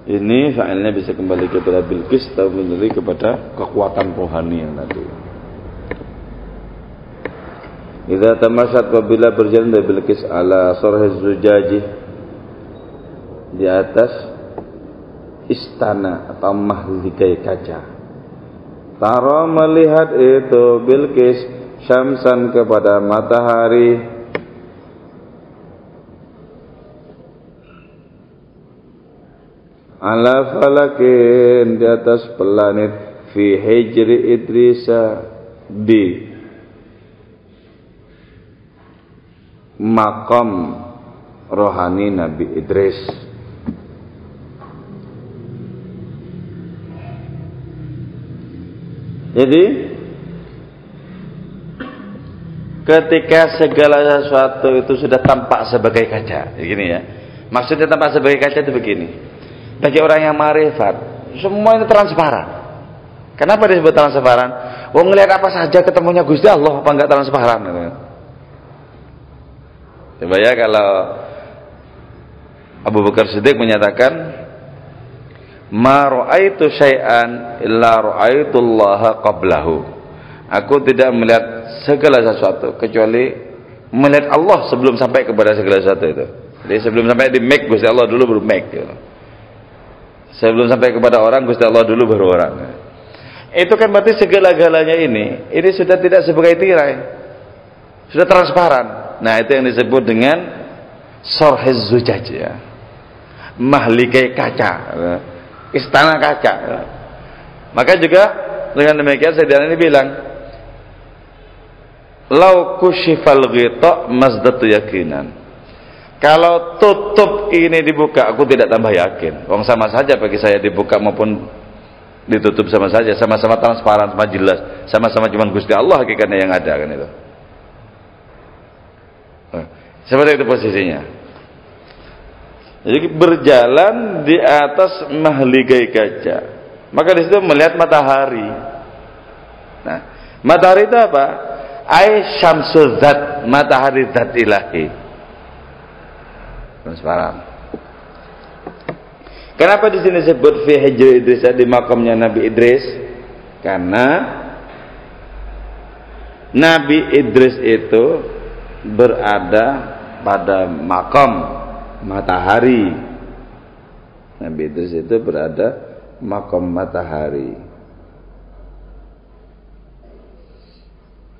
Speaker 1: Ini fa'ilnya bisa kembali kepada Bilqis atau kembali kepada kekuatan rohani yang tadi. Idza tamasyat, apabila berjalan dari Bilqis ala sarhiz zujaji, di atas istana atau mahligai kaca. Tara, melihat itu Bilqis syamsan kepada matahari, ala falakin di atas planet, fi hijri Idrisa di makam rohani Nabi Idris. Jadi ketika segala sesuatu itu sudah tampak sebagai kaca, begini ya. Maksudnya tampak sebagai kaca itu begini. Bagi orang yang ma'rifat, semua ini transparan. Kenapa disebut transparan? Wong ngelihat apa saja ketemunya Gusti Allah, apa enggak transparan? Coba ya, kalau Abu Bakar Siddiq menyatakan, ma ra'aitu syai'an illa ra'aitullaha qablahu. Aku tidak melihat segala sesuatu kecuali melihat Allah sebelum sampai kepada segala sesuatu itu. Jadi sebelum sampai di make Gusti Allah dulu baru make gitu. Sebelum sampai kepada orang, Gusti Allah dulu baru orang. Itu kan berarti segala-galanya ini sudah tidak sebagai tirai, sudah transparan. Nah, itu yang disebut dengan sarhiz zujaj ya, mahligai kaca, istana kaca. Maka juga dengan demikian Sayyidina ini bilang, lau kushifal ghita mazdatu yakinan. Kalau tutup ini dibuka, aku tidak tambah yakin. Wong sama saja bagi saya dibuka maupun ditutup sama saja, sama-sama transparan, sama jelas, sama-sama cuma Gusti Allah hakikatnya yang ada kan itu. Seperti itu posisinya. Jadi berjalan di atas mahligai kaca. Maka di situ melihat matahari. Nah, matahari itu apa? Ai syamsul zat, matahari zat ilahi. Transparan. Kenapa di sini disebut fi hijri Idris, di makamnya Nabi Idris? Karena Nabi Idris itu berada pada makam matahari. Nabi Idris itu berada makam matahari.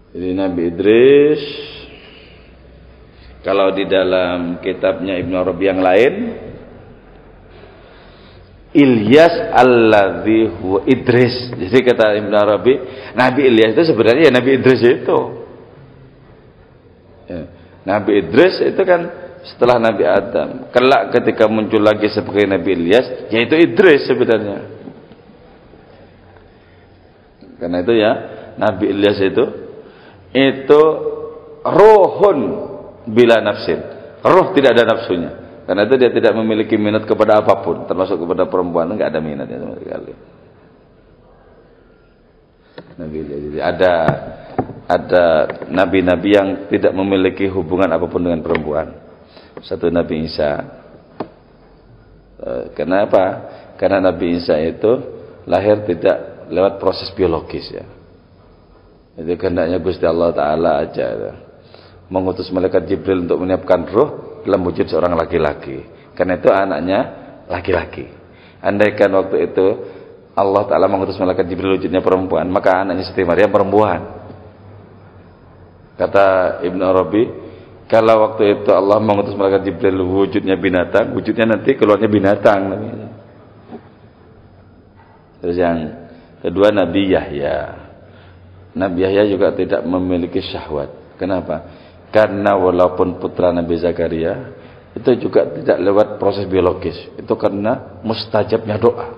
Speaker 1: Jadi Nabi Idris, kalau di dalam kitabnya Ibnu Arabi yang lain, Ilyas alladzi huwa Idris. Jadi kata Ibnu Arabi, Nabi Ilyas itu sebenarnya ya Nabi Idris itu. Ya. Nabi Idris itu kan setelah Nabi Adam. Kelak ketika muncul lagi sebagai Nabi Ilyas, yaitu Idris sebenarnya. Karena itu ya, Nabi Ilyas itu rohun bila nafsin, roh tidak ada nafsunya. Karena itu dia tidak memiliki minat kepada apapun, termasuk kepada perempuan, enggak ada minatnya sama sekali. Nabi, jadi ada nabi-nabi yang tidak memiliki hubungan apapun dengan perempuan. Satu Nabi Isa. Kenapa? Karena Nabi Isa itu lahir tidak lewat proses biologis ya. Itu kehendaknya Gusti Allah Ta'ala aja ya, mengutus malaikat Jibril untuk menyiapkan ruh dalam wujud seorang laki-laki. Karena itu anaknya laki-laki. Andaikan waktu itu Allah Ta'ala mengutus malaikat Jibril wujudnya perempuan, maka anaknya Siti Maryam perempuan. Kata Ibnu Arabi, kalau waktu itu Allah mengutus malaikat Jibril wujudnya binatang, wujudnya nanti keluarnya binatang. Terus yang kedua Nabi Yahya. Nabi Yahya juga tidak memiliki syahwat. Kenapa? Karena walaupun putra Nabi Zakaria itu juga tidak lewat proses biologis. Itu karena mustajabnya doa.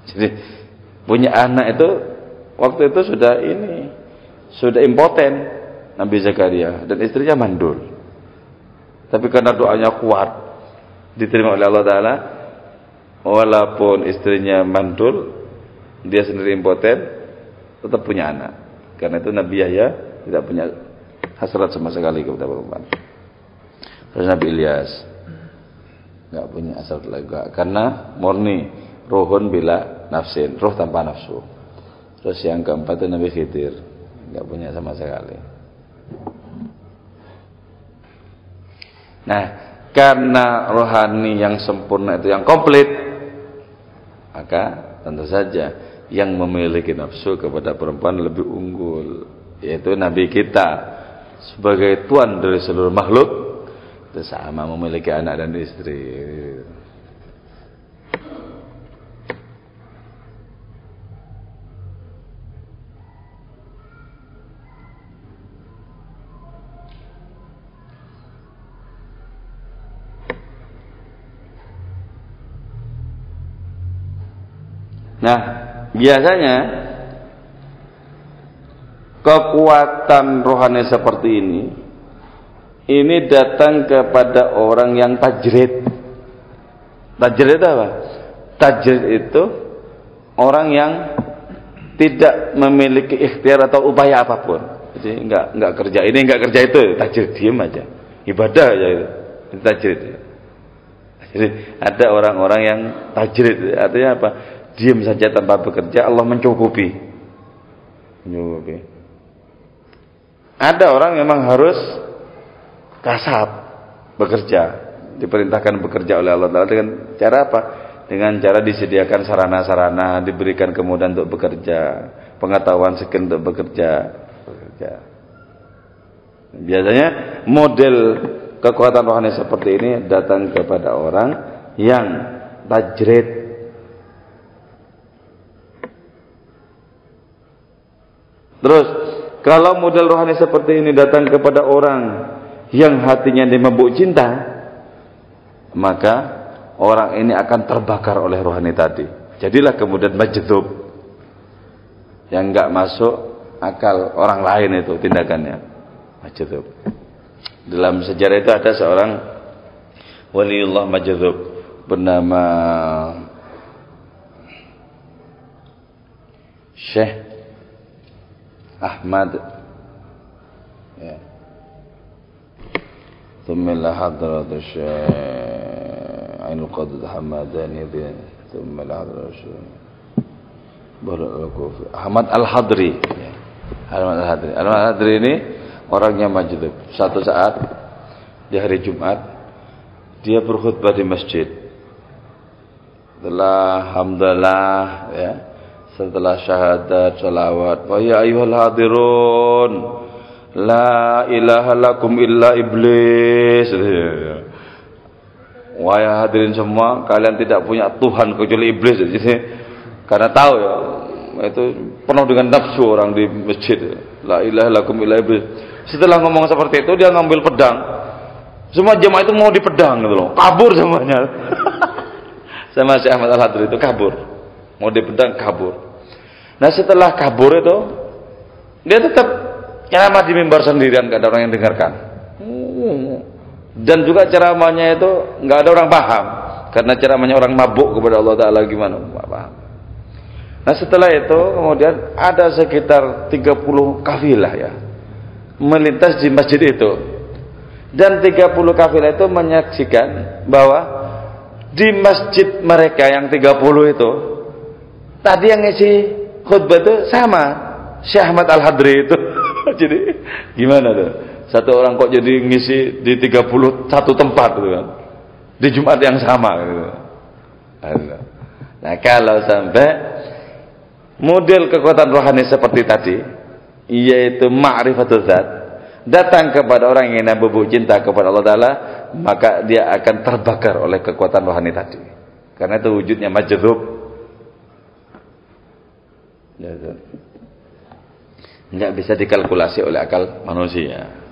Speaker 1: Jadi punya anak itu waktu itu sudah impoten Nabi Zakaria dan istrinya mandul. Tapi karena doanya kuat, diterima oleh Allah Ta'ala, walaupun istrinya mandul, dia sendiri impoten, tetap punya anak. Karena itu Nabi Yahya tidak punya hasrat sama sekali kepada perempuan. Terus Nabi Ilyas nggak punya hasrat lagi, karena murni ruhun bila nafsin, ruh tanpa nafsu. Terus yang keempat itu Nabi Khidir, nggak punya sama sekali. Nah, karena rohani yang sempurna itu yang komplit, maka tentu saja yang memiliki nafsu kepada perempuan lebih unggul, yaitu Nabi kita sebagai tuan dari seluruh makhluk, itu sama memiliki anak dan istri. Nah, biasanya kekuatan rohani seperti ini datang kepada orang yang tajrid. Tajrid apa? Tajrid itu orang yang tidak memiliki ikhtiar atau upaya apapun. Jadi enggak kerja ini, enggak kerja itu, tajrid, diam aja. Ibadah aja itu. Itu tajrid. Jadi ada orang-orang yang tajrid, artinya apa? Diam saja tanpa bekerja, Allah mencukupi. Ada orang memang harus kasab, bekerja, diperintahkan bekerja oleh Allah Ta'ala dengan cara apa? Dengan cara disediakan sarana-sarana, diberikan kemudahan untuk bekerja, pengetahuan skill untuk bekerja. Biasanya model kekuatan rohani seperti ini datang kepada orang yang tajrid. Terus, kalau model rohani seperti ini datang kepada orang yang hatinya dimabuk cinta, maka orang ini akan terbakar oleh rohani tadi. Jadilah kemudian majdub, yang enggak masuk akal orang lain itu tindakannya. Majdub. Dalam sejarah itu ada seorang waliullah majdub bernama Syekh Ahmad, ya. Thumma hadrat Syekh Ainul Qadid Hamadani, thumma hadrat Syekh Barakallahu Ahmad Al-Hadri, ya. Ahmad Al-Hadri. Ahmad Al-Hadri ini orangnya majdub. Satu saat di hari Jumat dia berkhutbah di masjid. Setelah hamdalah, ya, setelah syahadat, salawat, wa ya ayyuhal hadirun la ilaha lakum illa iblis. Wahai hadirin semua, kalian tidak punya Tuhan kecuali iblis. Jadi, karena tahu ya, itu penuh dengan nafsu orang di masjid. La ilaha lakum illa iblis. Setelah ngomong seperti itu, dia ngambil pedang. Semua jemaah itu mau dipedang gitu loh. Kabur semuanya. Sama Syekh Ahmad Al-Hadri itu kabur. Mau dipedang kabur. Nah setelah kabur itu, dia tetap ceramah di mimbar sendirian, gak ada orang yang dengarkan. Dan juga ceramahnya itu gak ada orang paham, karena ceramahnya orang mabuk kepada Allah Ta'ala gimana, gak paham. Nah setelah itu kemudian ada sekitar 30 kafilah ya melintas di masjid itu, dan 30 kafilah itu menyaksikan bahwa di masjid mereka yang 30 itu tadi yang ngisi khutbah itu sama Syekh Ahmad Al-Hadri itu. Jadi gimana tuh? Satu orang kok jadi ngisi di 31 tempat gitu kan. Di Jumat yang sama gitu. Nah, kalau sampai model kekuatan rohani seperti tadi, yaitu ma'rifatul zat, datang kepada orang yang bubuk cinta kepada Allah Ta'ala, maka dia akan terbakar oleh kekuatan rohani tadi. Karena itu wujudnya majdub. Tidak bisa dikalkulasi oleh akal manusia.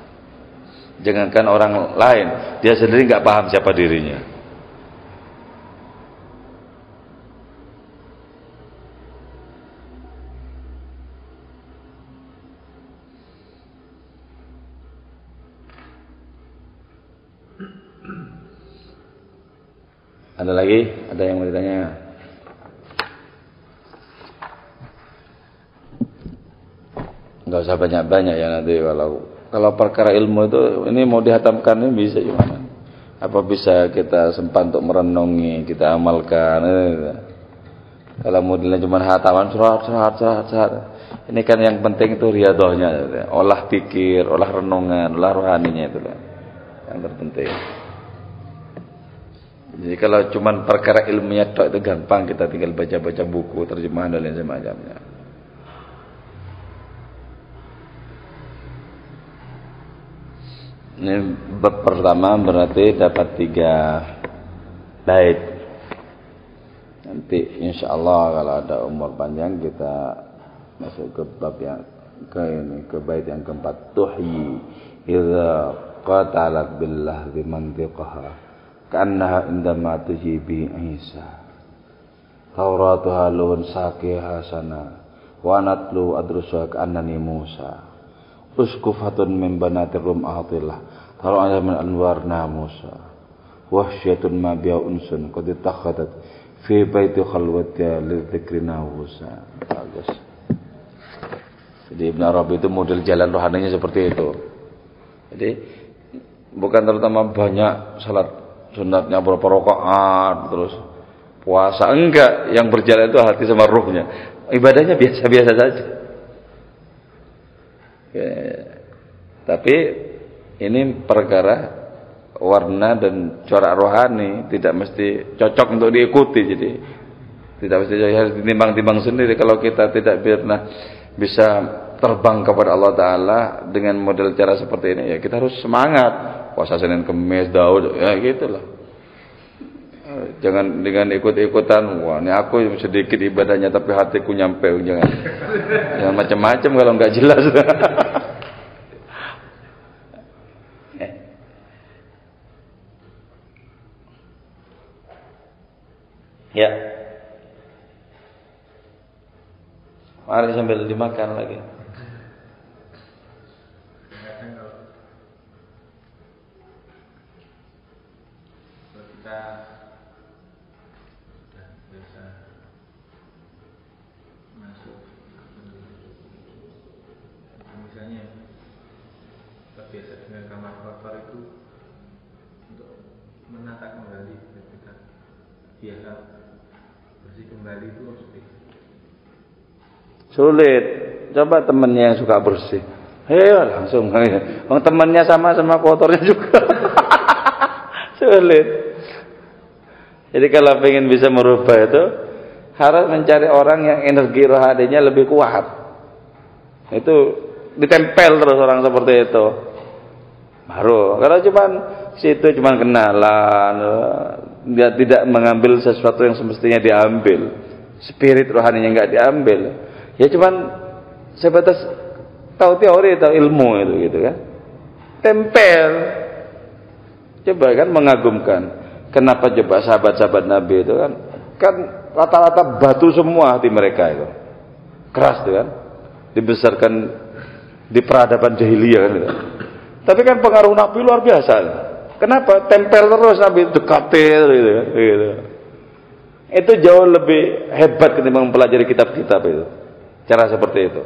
Speaker 1: Jangankan orang lain, dia sendiri nggak paham siapa dirinya. Ada lagi? Ada yang mau ditanya? Enggak usah banyak-banyak ya nanti kalau perkara ilmu itu ini mau dihatamkan ini bisa gimana? Apa bisa kita sempat untuk merenungi, kita amalkan? Kalau modelnya cuma hataman surat. Ini kan yang penting itu riyadhahnya, olah pikir, olah renungan, olah rohaninya itu yang terpenting. Jadi kalau cuma perkara ilmiah itu gampang, kita tinggal baca-baca buku, terjemahan dan lain semacamnya. Ini bab pertama berarti dapat 3 bait. Nanti insya Allah kalau ada umur panjang kita masuk ke bab yang ke bait yang keempat. Tuhyi idza qatalat billah bi mantiqaha ka'annaha indama tuhyi bi Isa. Tauratuha lun saqiha sana wa natlu adrusa ka'annani Musa. Uskufatun min banatir rum ahatillah taru'ana min anwarna Musa wahsyatun ma biya unsun qad takhadat fi baiti khalwatiha lidzikrina Musa. Bagus. Jadi Ibn Arabi itu model jalan rohaninya seperti itu. Jadi bukan terutama banyak salat sunatnya berapa rakaat terus puasa, enggak, yang berjalan itu hati sama ruhnya. Ibadahnya biasa-biasa saja. Ya, tapi ini perkara warna dan corak rohani tidak mesti cocok untuk diikuti, jadi tidak mesti harus ditimbang-timbang sendiri. Kalau kita tidak pernah bisa terbang kepada Allah Ta'ala dengan model cara seperti ini, ya kita harus semangat puasa Senin Kemis Daud, ya gitulah. Jangan dengan ikut-ikutan, wah ini aku sedikit ibadahnya tapi hatiku nyampe, jangan macam-macam kalau nggak jelas. Ya, mari sambil dimakan lagi.
Speaker 3: Kita sudah biasa masuk, misalnya kita biasa dengan kamar kotor itu untuk menata kembali, kita biasa bersih kembali itu sulit. Coba temennya yang suka bersih, langsung. Temennya sama kotornya juga. Sulit. Jadi kalau ingin bisa merubah itu harus mencari orang yang energi rohaninya lebih kuat. Itu ditempel terus orang seperti itu. Baru. Kalau situ cuman kenalan, dia tidak mengambil sesuatu yang semestinya diambil. Spirit rohaninya enggak diambil. Ya cuman sebatas tahu teori, tahu ilmu itu gitu kan. Tempel. Coba kan mengagumkan. Kenapa coba sahabat-sahabat Nabi itu kan rata-rata batu semua hati mereka itu. Keras tuh kan. Dibesarkan di peradaban jahiliyah kan gitu. Tapi kan pengaruh Nabi luar biasa. Kenapa? Tempel terus Nabi, dekatin gitu. Itu jauh lebih hebat ketimbang mempelajari kitab-kitab itu. Cara seperti itu.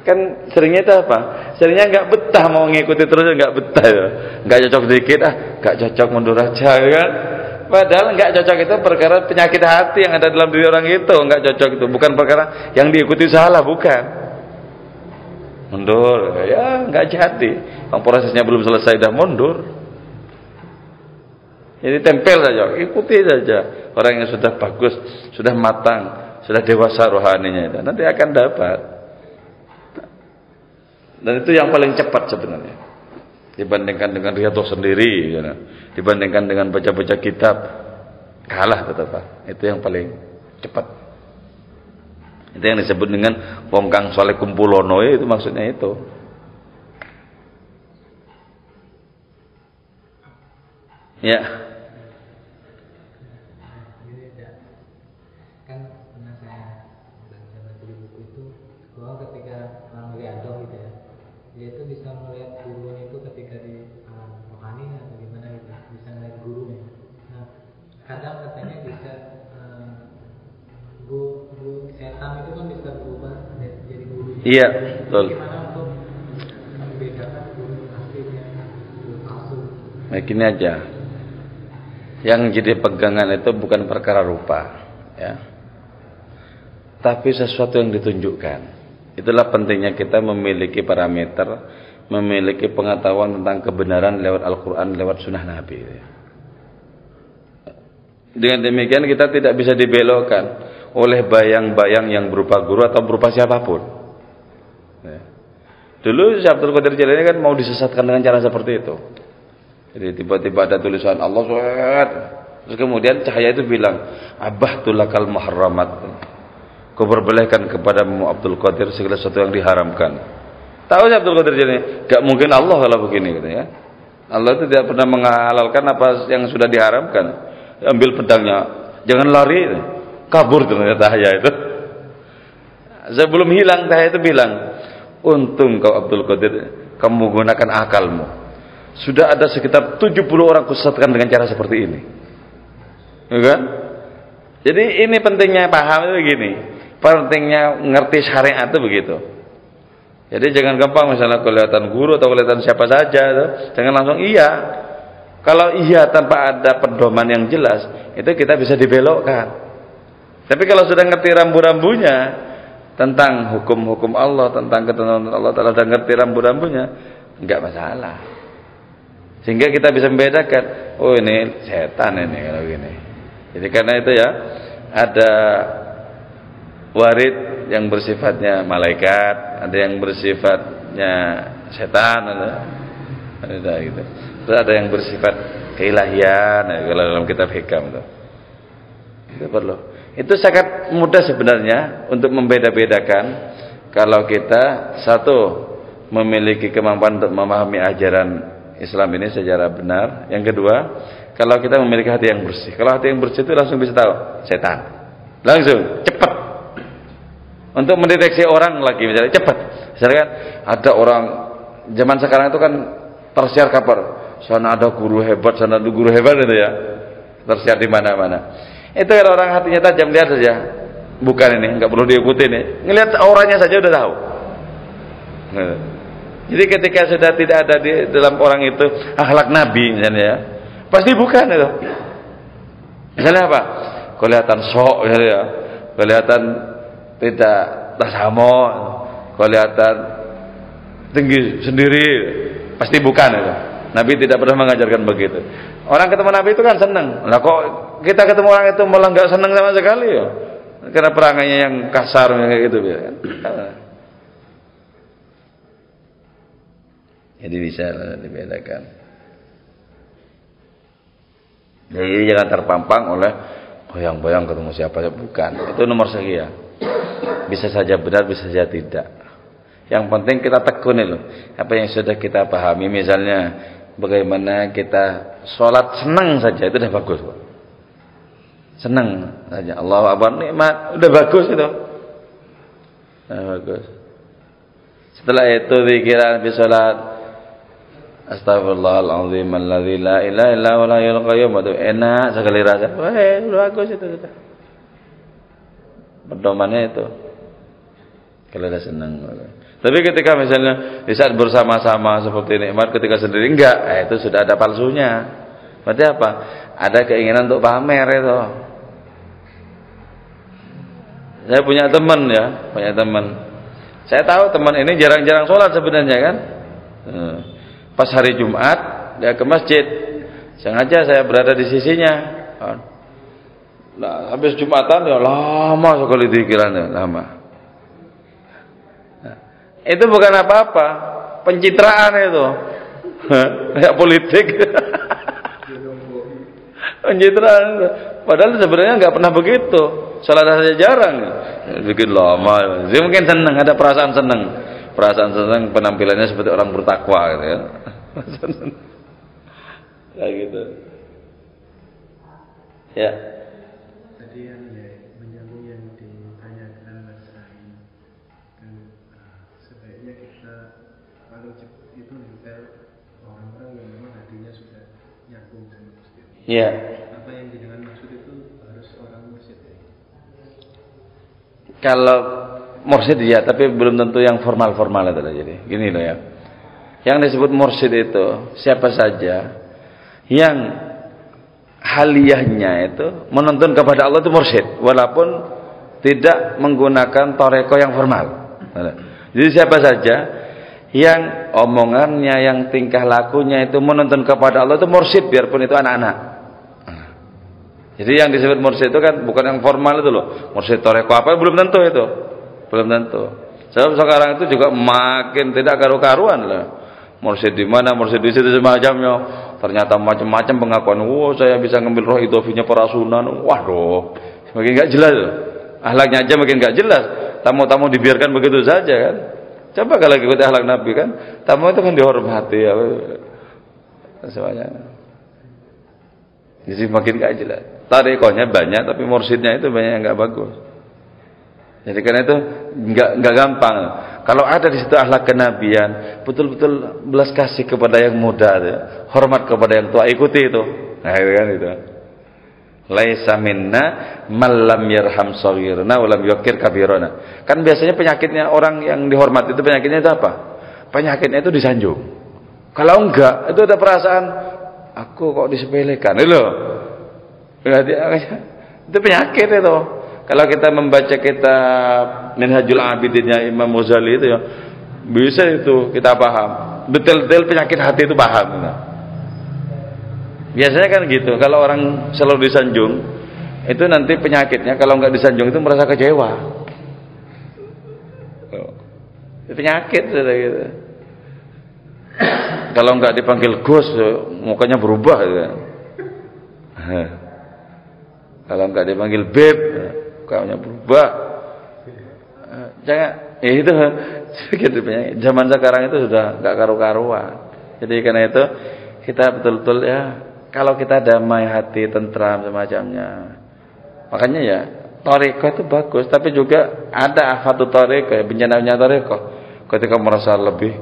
Speaker 3: Kan seringnya itu apa? Seringnya nggak betah mau ngikuti terus, nggak betah ya. Nggak cocok dikit, nggak cocok mundur aja kan. Padahal nggak cocok itu perkara penyakit hati yang ada dalam diri orang itu, nggak cocok itu. Bukan perkara yang diikuti salah, bukan. Mundur, ya nggak jadi. Prosesnya belum selesai dah mundur. Jadi tempel saja, ikuti saja. Orang yang sudah bagus, sudah matang, sudah dewasa rohaninya itu, nanti akan dapat. Dan itu yang paling cepat sebenarnya dibandingkan dengan riyadhah sendiri, dibandingkan dengan baca-baca kitab, kalah tetap. Itu yang paling cepat. Itu yang disebut dengan wong kang saleh kumpulono, itu maksudnya itu. Ya.
Speaker 4: Kan pernah saya baca di buku itu bahwa ketika orang riyadhah gitu ya, dia itu bisa melihat turun itu ketika di alam rohani atau gimana gitu, bisa kadang katanya bisa bu setan itu kan bisa berubah jadi guru.
Speaker 3: Iya, betul.
Speaker 4: Gimana untuk membedakan guru asli dengan guru palsu?
Speaker 3: Nah, gini aja. Yang jadi pegangan itu bukan perkara rupa, ya. Tapi sesuatu yang ditunjukkan. Itulah pentingnya kita memiliki parameter, memiliki pengetahuan tentang kebenaran lewat Al-Quran, lewat sunnah Nabi. Dengan demikian kita tidak bisa dibelokkan oleh bayang-bayang yang berupa guru atau berupa siapapun. Dulu Syekh Abdul Qadir Jailani kan mau disesatkan dengan cara seperti itu. Jadi tiba-tiba ada tulisan Allah SWT, terus kemudian cahaya itu bilang, Abah tulakal muharramat, kau berbelehkan kepadamu Abdul Qadir segala sesuatu yang diharamkan. Tahu Syekh Abdul Qadir Jailani, gak mungkin Allah kalau begini gitu ya. Allah itu tidak pernah menghalalkan apa yang sudah diharamkan. Ambil pedangnya, jangan lari, kabur ternyata cahaya itu. Sebelum hilang cahaya itu bilang, untung kau Abdul Qadir, kamu menggunakan akalmu. Sudah ada sekitar 70 orang kusesatkan dengan cara seperti ini. Ya kan? Jadi ini pentingnya paham itu begini. Pentingnya ngerti syariat itu begitu. Jadi jangan gampang misalnya kelihatan guru atau kelihatan siapa saja itu, jangan langsung iya. Kalau iya tanpa ada pedoman yang jelas, itu kita bisa dibelokkan. Tapi kalau sudah ngerti rambu-rambunya tentang hukum-hukum Allah, tentang ketentuan Allah Taala, dan ngerti rambu-rambunya, enggak masalah. Sehingga kita bisa membedakan, oh ini setan ini kalau gini. Jadi karena itu ya, ada warid yang bersifatnya malaikat, ada yang bersifatnya setan, ada gitu. Terus ada yang bersifat keilahian, kalau dalam kitab hikam itu. Itu perlu. Itu sangat mudah sebenarnya untuk membeda-bedakan kalau kita satu memiliki kemampuan untuk memahami ajaran Islam ini secara benar. Yang kedua, kalau kita memiliki hati yang bersih. Kalau hati yang bersih itu langsung bisa tahu setan. Langsung, cepat. Untuk mendeteksi orang lagi misalnya cepat. Misalkan ada orang zaman sekarang itu kan tersiar kabar, sana ada guru hebat, sana ada guru hebat itu ya. Tersiar di mana-mana. Itu kalau orang hatinya tajam lihat saja. Bukan ini, enggak perlu diikuti nih. Ngelihat auranya saja udah tahu. Nah. Jadi ketika sudah tidak ada di dalam orang itu akhlak Nabi misalnya ya, pasti bukan itu. Misalnya apa? Kelihatan sok ya, kelihatan tidak tasamu, kelihatan tinggi sendiri, pasti bukan itu. Nabi tidak pernah mengajarkan begitu. Orang ketemu Nabi itu kan senang. Lah kok kita ketemu orang itu malah nggak senang sama sekali ya? Karena perangainya yang kasar kayak gitu ya. Jadi bisa dibedakan. Jadi jangan terpampang oleh bayang-bayang ketemu siapa, bukan. Itu nomor sekian. Bisa saja benar, bisa saja tidak. Yang penting kita tekuni loh. Apa yang sudah kita pahami, misalnya bagaimana kita sholat senang saja, itu udah bagus. Senang saja. Allahu Akbar, nikmat, udah bagus itu. Udah bagus. Setelah itu pikiran habis sholat, Astaghfirullahaladzim alladzi la ilaha illa huwal hayyul qayyum, itu enak sekali rasa. Wah, bagus itu sudah. Pedomannya itu. Kalau ada senang. Tapi ketika misalnya di saat bersama-sama seperti nikmat, ketika sendiri enggak, itu sudah ada palsunya. Berarti apa? Ada keinginan untuk pamer itu. Saya punya teman ya, Saya tahu teman ini jarang-jarang sholat sebenarnya kan. Pas hari Jumat dia ke masjid, sengaja saya berada di sisinya. Nah, habis Jumatan ya lama sekali pikirannya, lama. Nah, itu bukan apa-apa, pencitraan itu, kayak politik. Pencitraan. Padahal sebenarnya nggak pernah begitu. Salah saja jarang. Bikin lama. Dia mungkin senang, ada perasaan senang. Perasaan senang penampilannya seperti orang bertakwa gitu ya. Kayak gitu. Ya.
Speaker 5: Tadi yang menyambung yang ditanyakan Mas Rahim, kan sebaiknya kita paling cepat itu nempel orang-orang yang memang hatinya sudah nyambung sama Gusti.
Speaker 3: Iya.
Speaker 5: Apa yang dengan maksud itu harus orang mursyid ya?
Speaker 3: Kalau mursyid ya, tapi belum tentu yang formal-formal itu. Jadi gini loh ya. Yang disebut mursyid itu siapa saja yang haliyahnya itu menuntun kepada Allah itu mursyid, walaupun tidak menggunakan toreko yang formal. Jadi siapa saja yang omongannya, yang tingkah lakunya itu menuntun kepada Allah itu mursyid, biarpun itu anak-anak. Jadi yang disebut mursyid itu kan bukan yang formal itu loh. Mursyid toreko apa belum tentu itu. Belum tentu. Sebab sekarang itu juga makin tidak karu-karuan lah. Mursyid di mana, mursyid di situ semacamnya. Ternyata macam-macam pengakuan. Wah, saya bisa ngambil roh idofinya para sunan. Waduh, makin nggak jelas. Akhlaknya aja makin nggak jelas. Tamu-tamu dibiarkan begitu saja kan. Coba kalau ikuti akhlak Nabi kan, tamu itu kan dihormati ya. Semuanya. Jadi makin nggak jelas. Tarekohnya banyak, tapi mursyidnya itu banyak yang nggak bagus. Jadi karena itu nggak gampang. Kalau ada di situ akhlak kenabian, betul-betul belas kasih kepada yang muda, ya. Hormat kepada yang tua, ikuti itu. Nah itu kan itu. Laisa minna man lam yarham shaghirna wa lam yuqir kabirana. Kan biasanya penyakitnya orang yang dihormati itu penyakitnya itu apa? Penyakitnya itu disanjung. Kalau enggak, itu ada perasaan aku kok disepelekan. Itu loh. Itu penyakit itu. Kalau kita membaca kitab Minhajul Abidinnya Imam Ghazali itu ya, bisa itu kita paham. Detail-detail penyakit hati itu paham. Nah. Biasanya kan gitu. Kalau orang selalu disanjung, itu nanti penyakitnya kalau nggak disanjung itu merasa kecewa. Itu penyakit sudah gitu. Kalau nggak dipanggil Gus, mukanya berubah gitu. Kalau nggak dipanggil Beb, mukanya berubah. Jangan, itu gitu penyakit. Zaman sekarang itu sudah nggak karu-karuan. Jadi karena itu kita betul-betul ya, kalau kita damai hati, tentram semacamnya. Makanya ya, toriko itu bagus, tapi juga ada afatu toriko, ya, bencananya toriko. Ketika merasa lebih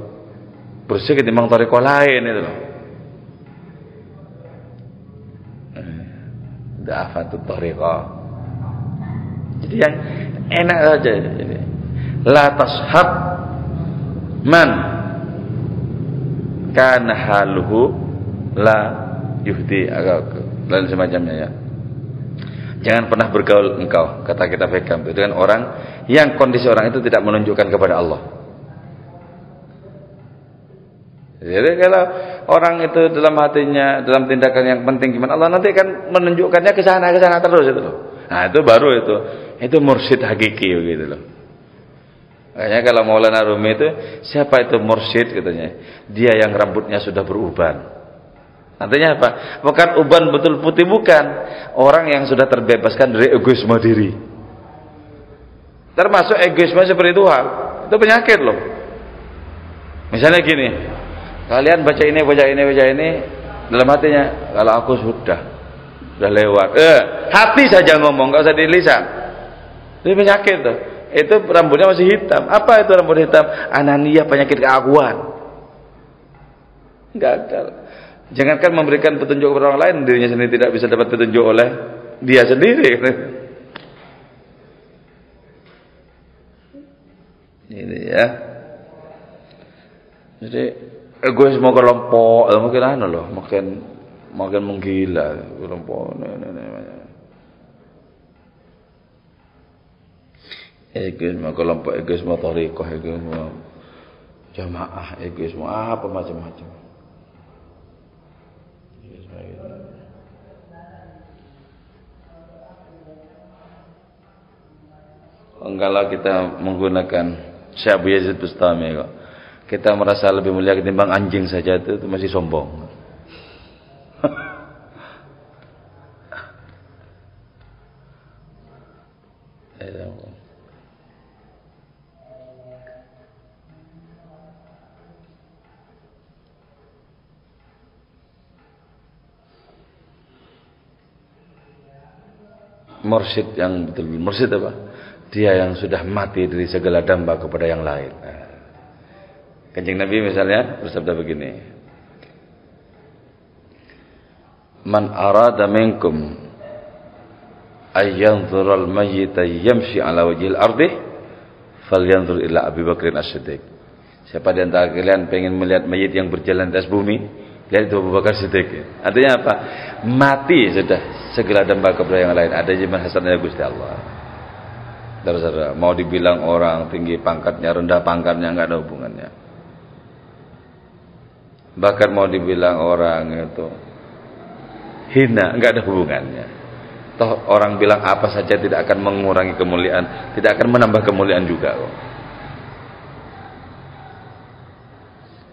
Speaker 3: bersih ketimbang toriko lain itu loh. Ada afatu toriko. Jadi yang enak saja. Jadi, la tashab man kana haluhu la yuhdi dan semacamnya ya. Jangan pernah bergaul engkau, kata kita Bekam, dengan orang yang kondisi orang itu tidak menunjukkan kepada Allah. Jadi kalau orang itu dalam hatinya, dalam tindakan yang penting gimana, Allah nanti akan menunjukkannya ke sana terus itu loh. Nah, itu baru itu mursyid hakiki gitu loh. Makanya kalau Maulana Rumi itu, siapa itu mursyid katanya? Dia yang rambutnya sudah beruban. Artinya apa? Bukan uban betul putih, bukan. Orang yang sudah terbebaskan dari egoisme diri. Termasuk egoisme spiritual. Itu penyakit loh. Misalnya gini, kalian baca ini, dalam hatinya, kalau aku sudah lewat. Hati saja ngomong, enggak usah di lisan. Itu penyakit tuh. Itu rambutnya masih hitam. Apa itu rambut hitam? Anania, penyakit keaguan. Gagal. Jangankan memberikan petunjuk kepada orang lain, dirinya sendiri tidak bisa dapat petunjuk oleh dia sendiri. Ini ya. Jadi egoisme kelompok, mungkin loh, makin menggila kelompok. Egoisme kelompok, egoisme thariqah, egoisme jamaah, egoisme apa macam-macam. Kalau kita menggunakan Syekh Abu Yazid Bustami kok, kita merasa lebih mulia ketimbang anjing saja, itu masih sombong. Mursyid yang betul, mursyid apa? Dia yang sudah mati dari segala damba kepada yang lain. Kanjeng Nabi misalnya bersabda begini, man arada minkum ayyanzurul mayyita yamshi ala wajhil ardi falyanzur ila Abi Bakrin As-Siddiq. Siapa di antara kalian pengen melihat mayit yang berjalan di atas bumi, lihat itu Abu Bakar Siddiq. Artinya apa? Mati sudah, segala damba kepada yang lain. Ada zaman hasannya Gusti Allah. Saudara, mau dibilang orang tinggi pangkatnya, rendah pangkatnya, enggak ada hubungannya. Bahkan mau dibilang orang itu hina, enggak ada hubungannya. Toh orang bilang apa saja tidak akan mengurangi kemuliaan, tidak akan menambah kemuliaan juga kok.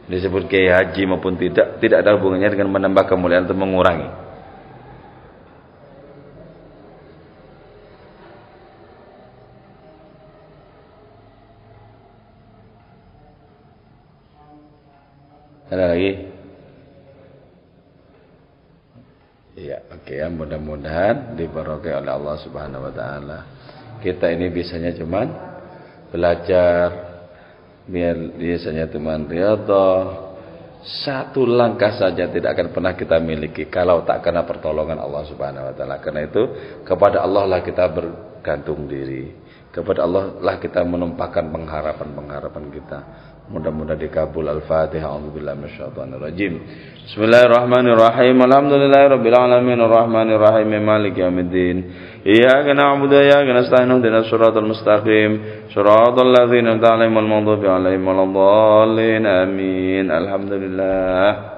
Speaker 3: Disebut kiai haji maupun tidak ada hubungannya dengan menambah kemuliaan atau mengurangi. Ada lagi? Iya, oke ya, mudah-mudahan diberkahi oleh Allah Subhanahu wa taala. Kita ini biasanya cuman belajar, biasanya cuman riyadhah. Satu langkah saja tidak akan pernah kita miliki kalau tak kena pertolongan Allah Subhanahu wa taala. Karena itu kepada Allah lah kita bergantung diri. Kepada Allah lah kita menumpahkan pengharapan kita. Mudah-mudahan dikabul. Al-Fatihah. A'udzubillahi minasyaitonir rajim. Bismillahirrahmanirrahim. Alhamdulillahirabbil alamin arrahmanir rahim maliki yaumiddin. Iyyaka na'budu wa iyyaka nasta'in ihdinas siratal mustaqim. Shiratal ladzina an'amta 'alaihim ghairil maghdubi 'alaihim waladdallin. Amin. Alhamdulillah.